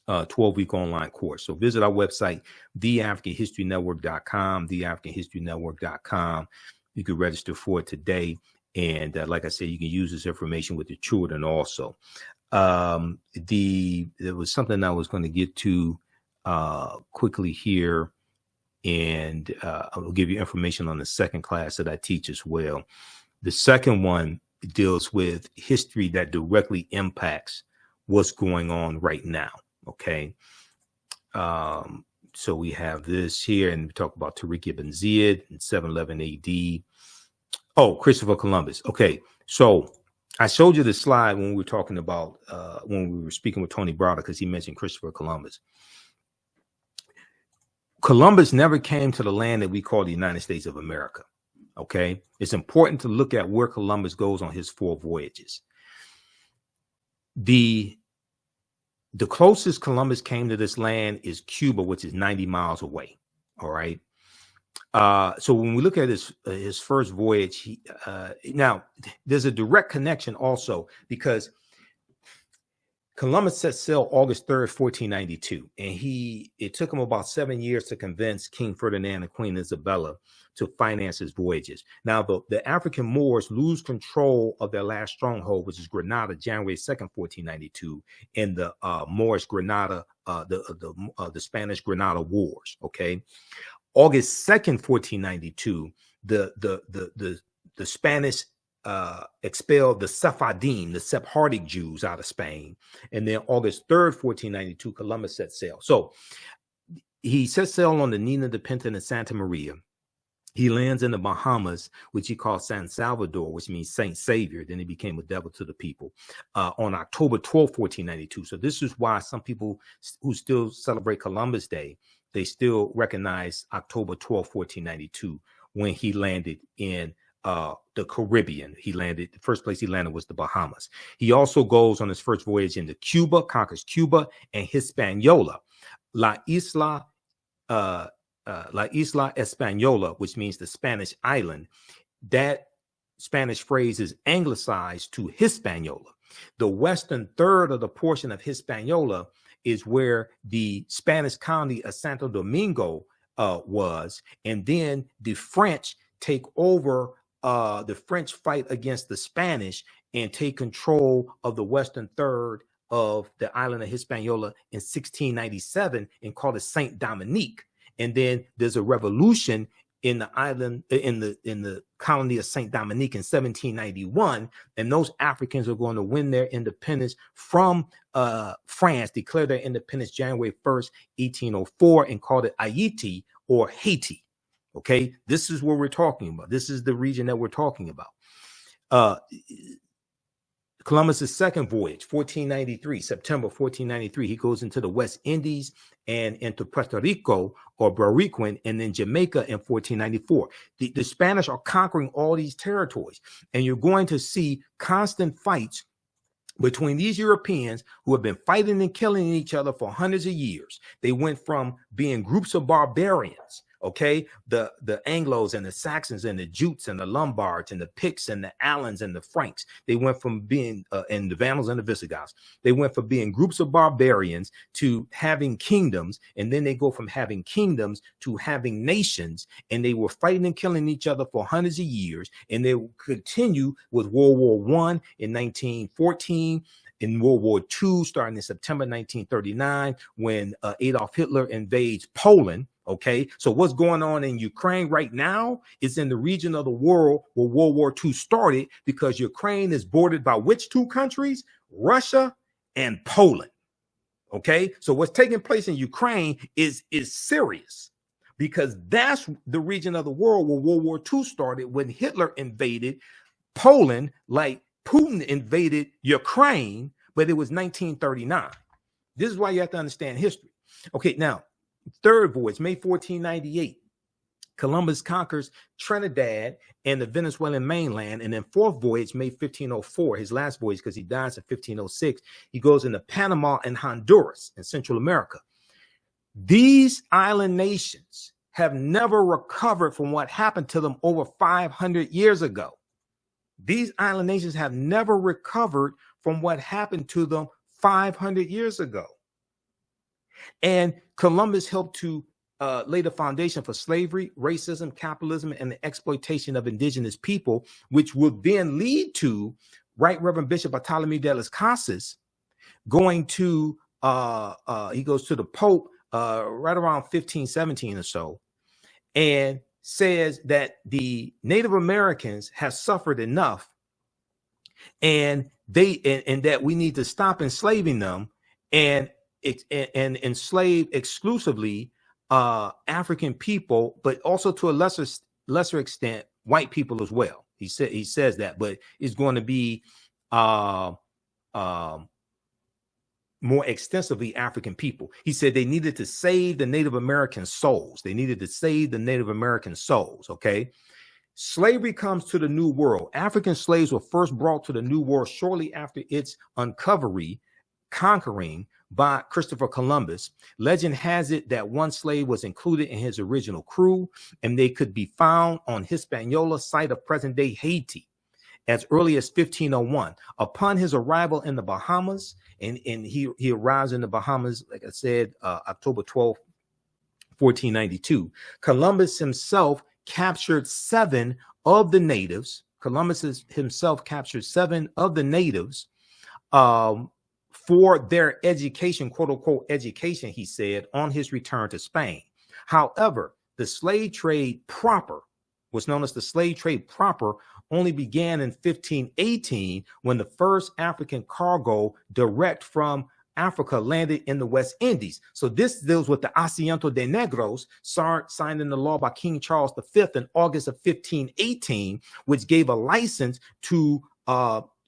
12-week online course. So visit our website, theafricanhistorynetwork.com, theafricanhistorynetwork.com. You could register for it today. And like I said, you can use this information with your children also. There was something I was going to get to quickly here, and I will give you information on the second class that I teach as well. The second one deals with history that directly impacts what's going on right now. Okay. So we have this here, and we talk about Tariq ibn Ziyad in 711 AD. Oh, Christopher Columbus. Okay. So I showed you the slide when we were talking about, when we were speaking with Tony Browder, because he mentioned Christopher Columbus. Columbus never came to the land that we call the United States of America. Okay. It's important to look at where Columbus goes on his 4 voyages. The closest Columbus came to this land is Cuba, which is 90 miles away. All right. So when we look at his first voyage, now there's a direct connection also, because Columbus set sail August 3rd, 1492, and it took him about 7 years to convince King Ferdinand and Queen Isabella to finance his voyages. Now, the African Moors lose control of their last stronghold, which is Granada, January 2nd, 1492, in the Moorish Granada, the Spanish Granada Wars. Okay. August 2nd, 1492, the Spanish expelled the Sephardim, the Sephardic Jews, out of Spain. And then August 3rd, 1492, Columbus set sail. So he set sail on the Nina, the Pinta, and Santa Maria. He lands in the Bahamas, which he called San Salvador, which means Saint Savior. Then he became a devil to the people on October 12, 1492. So this is why some people who still celebrate Columbus Day, they still recognize October 12, 1492, when he landed in the Caribbean. The first place he landed was the Bahamas. He also goes on his first voyage into Cuba, conquers Cuba and Hispaniola. La Isla Española, which means the Spanish island. That Spanish phrase is anglicized to Hispaniola. The western third of the portion of Hispaniola is where the Spanish colony of Santo Domingo was. And then the French take over, the French fight against the Spanish and take control of the western third of the island of Hispaniola in 1697 and call it Saint Dominique. And then there's a revolution in the island, in the colony of Saint Dominique in 1791, and those Africans are going to win their independence from France, declare their independence January 1st, 1804, and called it Haiti or Haiti. Okay, this is what we're talking about. This is the region that we're talking about. Columbus's second voyage, 1493, September 1493, he goes into the West Indies and into Puerto Rico or Bariquin, and then Jamaica in 1494. The Spanish are conquering all these territories, and you're going to see constant fights between these Europeans who have been fighting and killing each other for hundreds of years. They went from being groups of barbarians, okay, the Anglos and the Saxons and the Jutes and the Lombards and the Picts and the Alans and the Franks. They went from being, and the Vandals and the Visigoths, they went from being groups of barbarians to having kingdoms. And then they go from having kingdoms to having nations. And they were fighting and killing each other for hundreds of years. And they will continue with World War I in 1914. In World War II, starting in September 1939, when Adolf Hitler invades Poland. Okay, so what's going on in Ukraine right now is in the region of the world where World War II started, because Ukraine is bordered by which 2 countries? Russia and Poland. Okay, so what's taking place in Ukraine is serious, because that's the region of the world where World War II started, when Hitler invaded Poland, like Putin invaded Ukraine, but it was 1939. This is why you have to understand history. Okay, now, third voyage, May 1498, Columbus conquers Trinidad and the Venezuelan mainland. And then fourth voyage, May 1504, his last voyage, because he dies in 1506, he goes into Panama and Honduras in Central America. These island nations have never recovered from what happened to them over 500 years ago. These island nations have never recovered from what happened to them 500 years ago. And Columbus helped to laid the foundation for slavery, racism, capitalism, and the exploitation of indigenous people, which would then lead to Right Reverend Bishop Bartholomew de las Casas going to, he goes to the Pope right around 1517 or so, and says that the Native Americans have suffered enough, and that we need to stop enslaving them and enslave exclusively African people, but also to a lesser extent white people as well. He says that, but it's going to be more extensively African people. He said they needed to save the Native American souls. They needed to save the Native American souls. Okay. Slavery comes to the New World. African slaves were first brought to the New World shortly after its conquering by Christopher Columbus. Legend has it that one slave was included in his original crew, and they could be found on Hispaniola, site of present-day Haiti, as early as 1501. Upon his arrival in the Bahamas, and he arrives in the Bahamas, like I said, October 12th, 1492. Columbus himself captured 7 of the natives. Columbus himself captured 7 of the natives for their education, quote unquote education, he said, on his return to Spain. However, the slave trade proper, what's known as the slave trade proper, only began in 1518 when the first African cargo direct from Africa landed in the West Indies. So this deals with the Asiento de Negros, signed into law by King Charles V in August of 1518, which gave a license to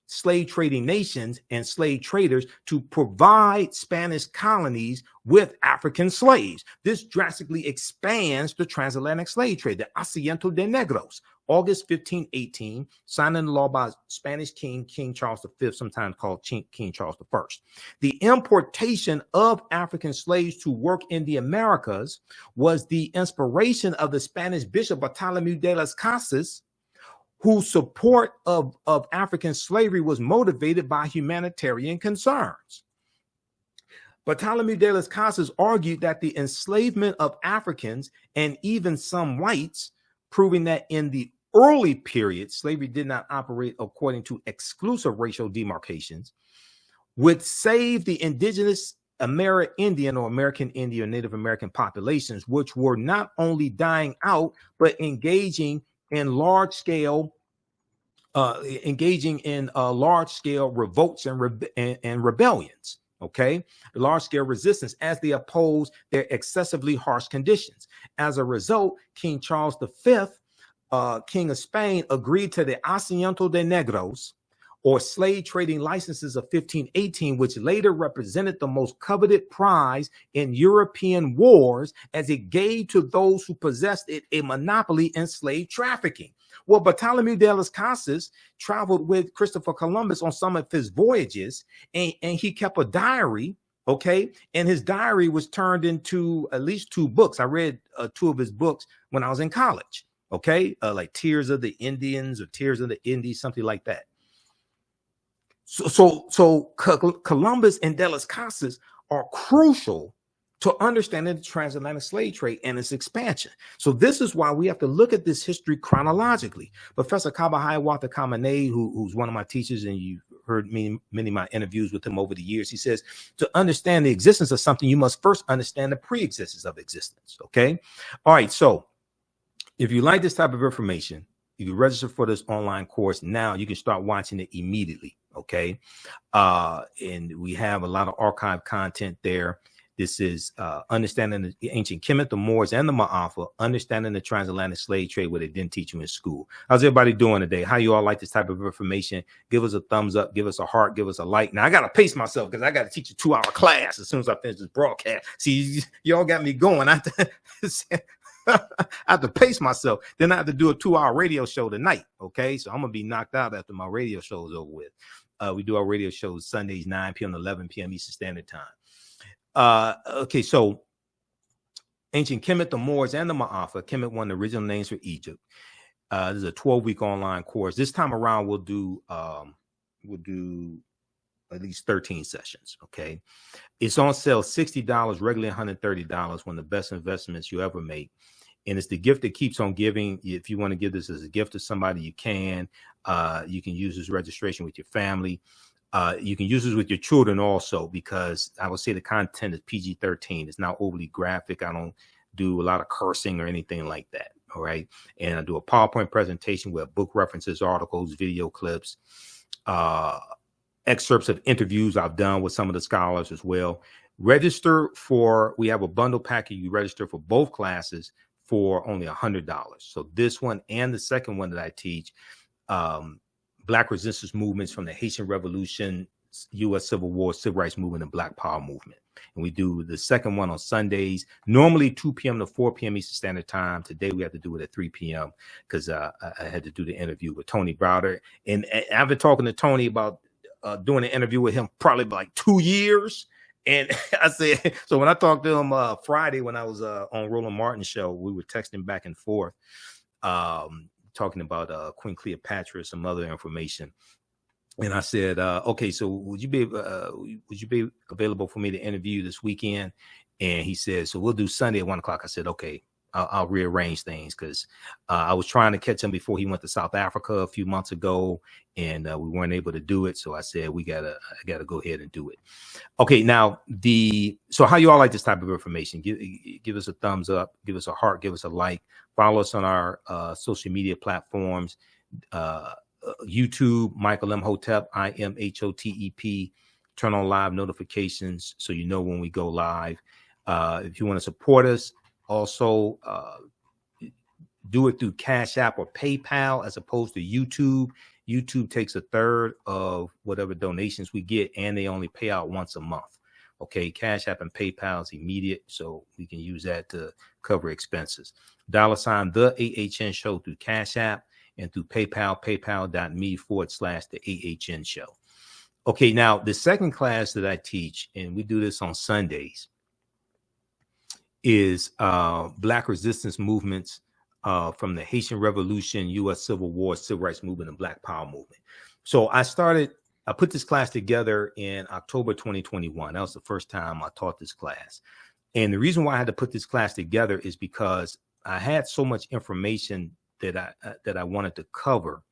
slave trading nations and slave traders to provide Spanish colonies with African slaves. This drastically expands the transatlantic slave trade, the Asiento de Negros. August 1518, signed into law by Spanish King Charles V, sometimes called King Charles I. The importation of African slaves to work in the Americas was the inspiration of the Spanish Bishop Bartholomew de las Casas, whose support of African slavery was motivated by humanitarian concerns. Bartholomew de las Casas argued that the enslavement of Africans and even some whites, proving that in the early period, slavery did not operate according to exclusive racial demarcations, would save the indigenous Amerindian or American Indian or Native American populations, which were not only dying out, but engaging in large scale revolts and rebellions. Okay, large scale resistance as they opposed their excessively harsh conditions. As a result, King Charles V, King of Spain, agreed to the Asiento de Negros, or slave trading licenses of 1518, which later represented the most coveted prize in European wars, as it gave to those who possessed it a monopoly in slave trafficking. Well, Bartholomew de las Casas traveled with Christopher Columbus on some of his voyages, and he kept a diary, okay? And his diary was turned into at least 2 books. I read 2 of his books when I was in college, okay? Like Tears of the Indians or Tears of the Indies, something like that. So Columbus and de las Casas are crucial to understanding the transatlantic slave trade and its expansion. So this is why we have to look at this history chronologically. Professor Kabahayawatha Kamene, who's one of my teachers, and you've heard many of my interviews with him over the years, he says, to understand the existence of something, you must first understand the pre-existence of existence, okay? All right, so if you like this type of information, you can register for this online course now. You can start watching it immediately, okay? And we have a lot of archive content there. This is understanding the ancient Kemet, the Moors, and the Ma'afa, understanding the transatlantic slave trade, what they didn't teach you in school. How's everybody doing today? How you all like this type of information? Give us a thumbs up, give us a heart, give us a like. Now, I got to pace myself because I got to teach a 2-hour class as soon as I finish this broadcast. See, y'all got me going. I have to pace myself. Then I have to do a 2-hour radio show tonight, okay? So I'm going to be knocked out after my radio show is over with. We do our radio shows Sundays, 9 p.m. to 11 p.m. Eastern Standard Time. Okay, so ancient Kemet, the Moors, and the Ma'afa. Kemet, one of the original names for Egypt. This is a 12-week online course. This time around, we'll do at least 13 sessions. Okay. It's on sale $60, regularly $130, one of the best investments you ever make. And it's the gift that keeps on giving. If you want to give this as a gift to somebody, you can. You can use this registration with your family. You can use this with your children also, because I would say the content is PG-13. It's not overly graphic. I don't do a lot of cursing or anything like that. All right. And I do a PowerPoint presentation with book references, articles, video clips, excerpts of interviews I've done with some of the scholars as well. Register for, we have a bundle package. You register for both classes for only $100. So this one and the second one that I teach, Black resistance movements from the Haitian Revolution, U.S. Civil War, Civil Rights Movement, and Black Power Movement. And we do the second one on Sundays, normally 2 p.m. to 4 p.m. Eastern Standard Time. Today we have to do it at 3 p.m. because I had to do the interview with Tony Browder. And I've been talking to Tony about doing an interview with him probably like 2 years. And I said, so when I talked to him Friday when I was on Roland Martin show, we were texting back and forth, talking about Queen Cleopatra, some other information. And I said, okay, so would you be available for me to interview this weekend? And he said, so we'll do Sunday at 1 o'clock. I said, okay, I'll rearrange things, because I was trying to catch him before he went to South Africa a few months ago, and we weren't able to do it. So I said, I gotta go ahead and do it. Okay, now so how you all like this type of information? Give us a thumbs up, give us a heart, give us a like, follow us on our social media platforms. YouTube, Michael Imhotep, IMHOTEP. Turn on live notifications so you know when we go live. If you want to support us, also do it through Cash App or PayPal as opposed to YouTube. YouTube takes a third of whatever donations we get, and they only pay out once a month. Okay, Cash App and PayPal is immediate, so we can use that to cover expenses. $, the AHN show through Cash App, and through PayPal, paypal.me/the AHN show. Okay, now the second class that I teach, and we do this on Sundays, is Black resistance movements from the Haitian Revolution, U.S. Civil War, Civil Rights Movement, and Black Power Movement. So I put this class together in October 2021. That was the first time I taught this class. And the reason why I had to put this class together is because I had so much information that I wanted to cover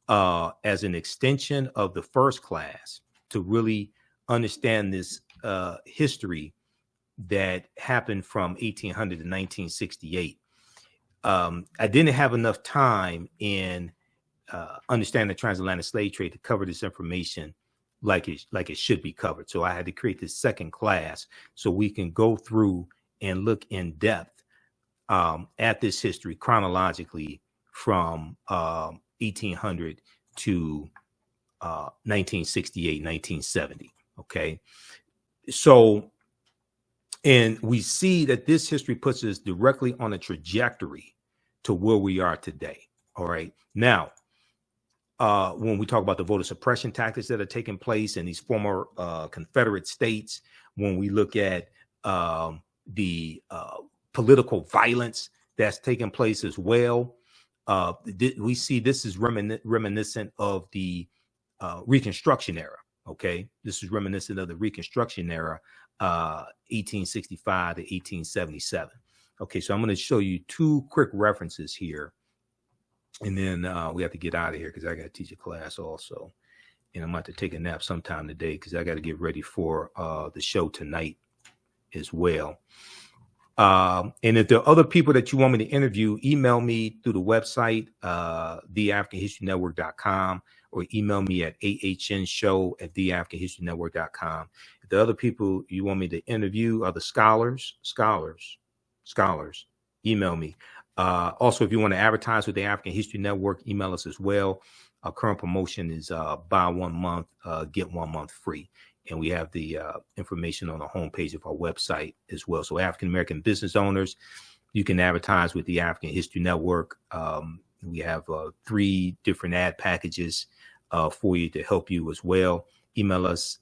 as an extension of the first class to really understand this history that happened from 1800 to 1968. I didn't have enough time in understanding the transatlantic slave trade to cover this information like it should be covered. So I had to create this second class so we can go through and look in depth at this history chronologically from 1800 to 1968, 1970. Okay. So, and we see that this history puts us directly on a trajectory to where we are today. All right. Now, when we talk about the voter suppression tactics that are taking place in these former Confederate states, when we look at the political violence that's taking place as well, we see this is reminiscent of the Reconstruction era. Okay, this is reminiscent of the Reconstruction era, 1865 to 1877. Okay, so I'm going to show you two quick references here, and then we have to get out of here because I got to teach a class also, and I'm going to have to take a nap sometime today because I got to get ready for the show tonight as well. And if there are other people that you want me to interview, email me through the website, theafricanhistorynetwork.com, or email me at ahnshow@theafricanhistorynetwork.com. If the other people you want me to interview are the scholars, email me. Also, if you want to advertise with the African History Network, email us as well. Our current promotion is buy 1 month, get 1 month free. And we have the information on the homepage of our website as well. So African-American business owners, you can advertise with the African History Network. We have 3 different ad packages for you to help you as well. Email us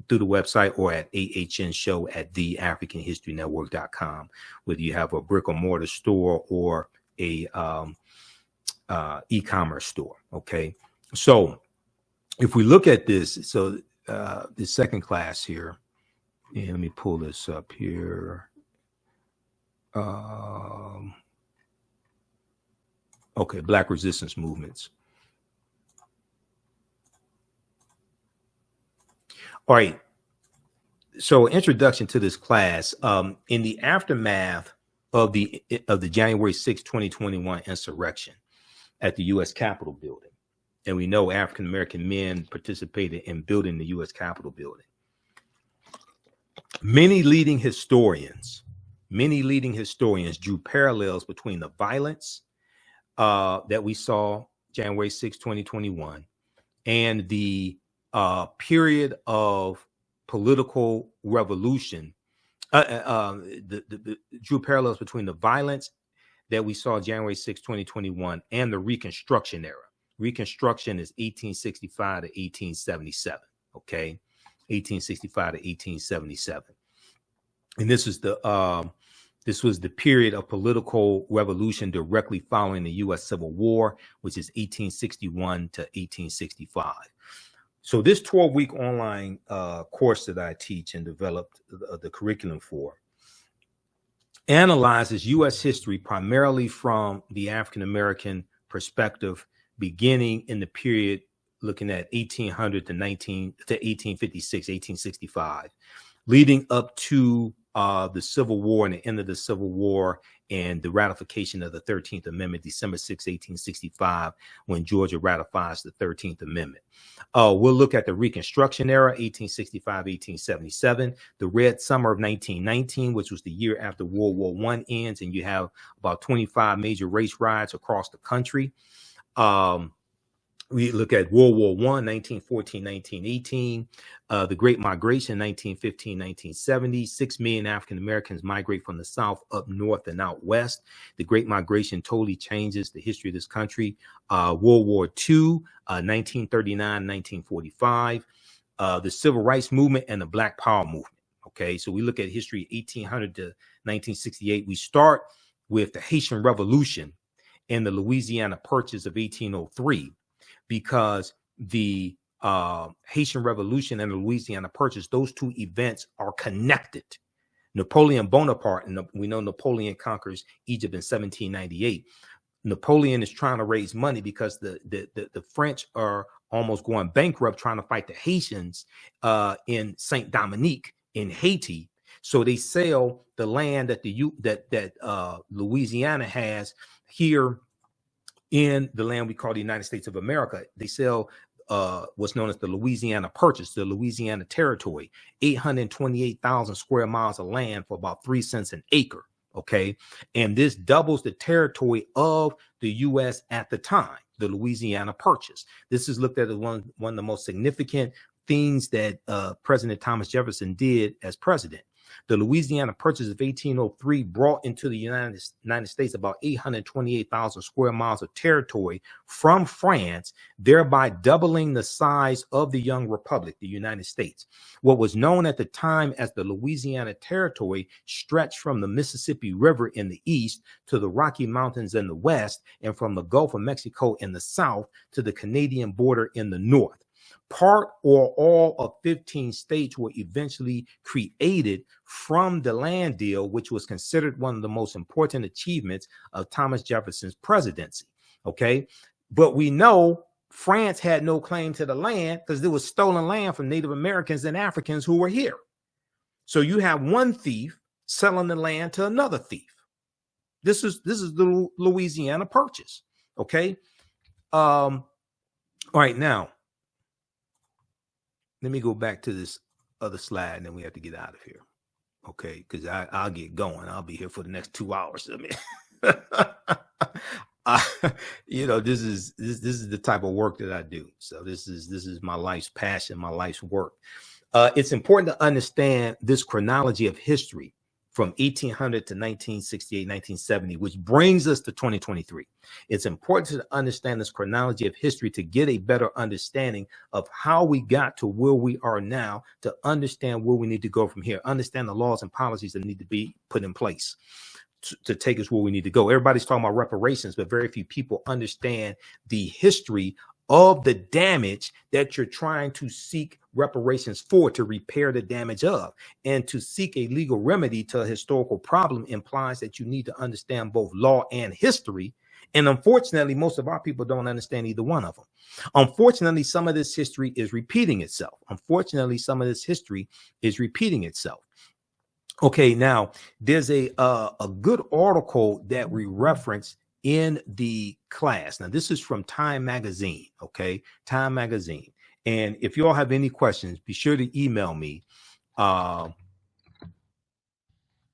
through the website or at ahnshow@theafricanhistorynetwork.com, whether you have a brick or mortar store or a e-commerce store. Okay. So if we look at this, so the second class here. And let me pull this up here. Okay, Black resistance movements. All right. So, introduction to this class. In the aftermath of the January 6, 2021 insurrection at the U.S. Capitol building, and we know African American men participated in building the U.S. Capitol building. Many leading historians drew parallels between the violence that we saw January 6, 2021, and the period of political revolution. Drew parallels between the violence that we saw January 6, 2021, and the Reconstruction era. Reconstruction is 1865 to 1877. Okay, 1865 to 1877, and this was the period of political revolution directly following the U.S. Civil War, which is 1861 to 1865. So this 12-week online course that I teach and developed the curriculum for analyzes U.S. history primarily from the African American perspective, beginning in the period looking at 1800 to 1856, 1865, leading up to the Civil War and the end of the Civil War and the ratification of the 13th Amendment, December 6, 1865, when Georgia ratifies the 13th Amendment. We'll look at the Reconstruction era, 1865, 1877, the Red Summer of 1919, which was the year after World War I ends, and you have about 25 major race riots across the country. We look at World War I, 1914, 1918, the Great Migration, 1915, 1970. 6 million African Americans migrate from the South up north and out west. The Great Migration totally changes the history of this country. World War II, 1939, 1945, the Civil Rights Movement and the Black Power movement. Okay, so we look at history 1800 to 1968. We start with the Haitian Revolution and the Louisiana Purchase of 1803. Because the Haitian Revolution and the Louisiana Purchase, those two events are connected. Napoleon Bonaparte, and we know Napoleon conquers Egypt in 1798. Napoleon is trying to raise money because the French are almost going bankrupt trying to fight the Haitians in Saint Dominique in Haiti. So they sell the land that Louisiana has here in the land we call the United States of America. They sell what's known as the Louisiana Purchase, the Louisiana Territory, 828,000 square miles of land for about 3 cents an acre. Okay. And this doubles the territory of the U.S. at the time, the Louisiana Purchase. This is looked at as one of the most significant things that President Thomas Jefferson did as president. The Louisiana Purchase of 1803 brought into the United States about 828,000 square miles of territory from France, thereby doubling the size of the young republic, the United States. What was known at the time as the Louisiana Territory stretched from the Mississippi River in the east to the Rocky Mountains in the west, and from the Gulf of Mexico in the south to the Canadian border in the north. Part or all of 15 states were eventually created from the land deal, which was considered one of the most important achievements of Thomas Jefferson's presidency. Okay, but we know France had no claim to the land because there was stolen land from Native Americans and Africans who were here. So you have one thief selling the land to another thief. This is the Louisiana Purchase. Okay. All right, now let me go back to this other slide, and then we have to get out of here. Okay, because I'll get going. I'll be here for the next 2 hours. I mean, this is the type of work that I do. So this is my life's passion, my life's work. It's important to understand this chronology of history from 1800 to 1968, 1970, which brings us to 2023. It's important to understand this chronology of history to get a better understanding of how we got to where we are now, to understand where we need to go from here, understand the laws and policies that need to be put in place to take us where we need to go. Everybody's talking about reparations, but very few people understand the history of the damage that you're trying to seek reparations for, to repair the damage of. And to seek a legal remedy to a historical problem implies that you need to understand both law and history. And unfortunately, most of our people don't understand either one of them. Unfortunately, some of this history is repeating itself. Okay, now there's a good article that we reference in the class. Now, this is from Time Magazine, okay? Time Magazine. And if you all have any questions, be sure to email me.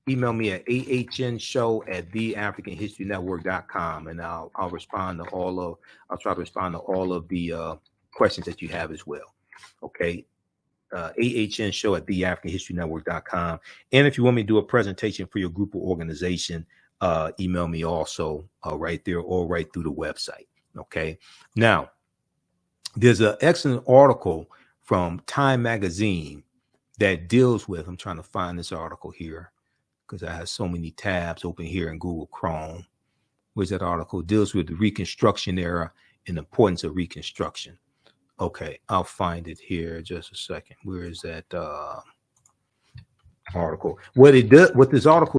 Email me at ahnshow@theafricanhistorynetwork.com, and I'll respond to I'll try to respond to all of the questions that you have as well. Okay. ahnshow@theafricanhistorynetwork.com. And if you want me to do a presentation for your group or organization, email me also right there or right through the website. Okay. Now, there's an excellent article from Time Magazine that deals with, I'm trying to find this article here because I have so many tabs open here in Google Chrome. Where's that article? It deals with the Reconstruction era and the importance of Reconstruction. Okay, I'll find it here just a second. Where is that article? What this article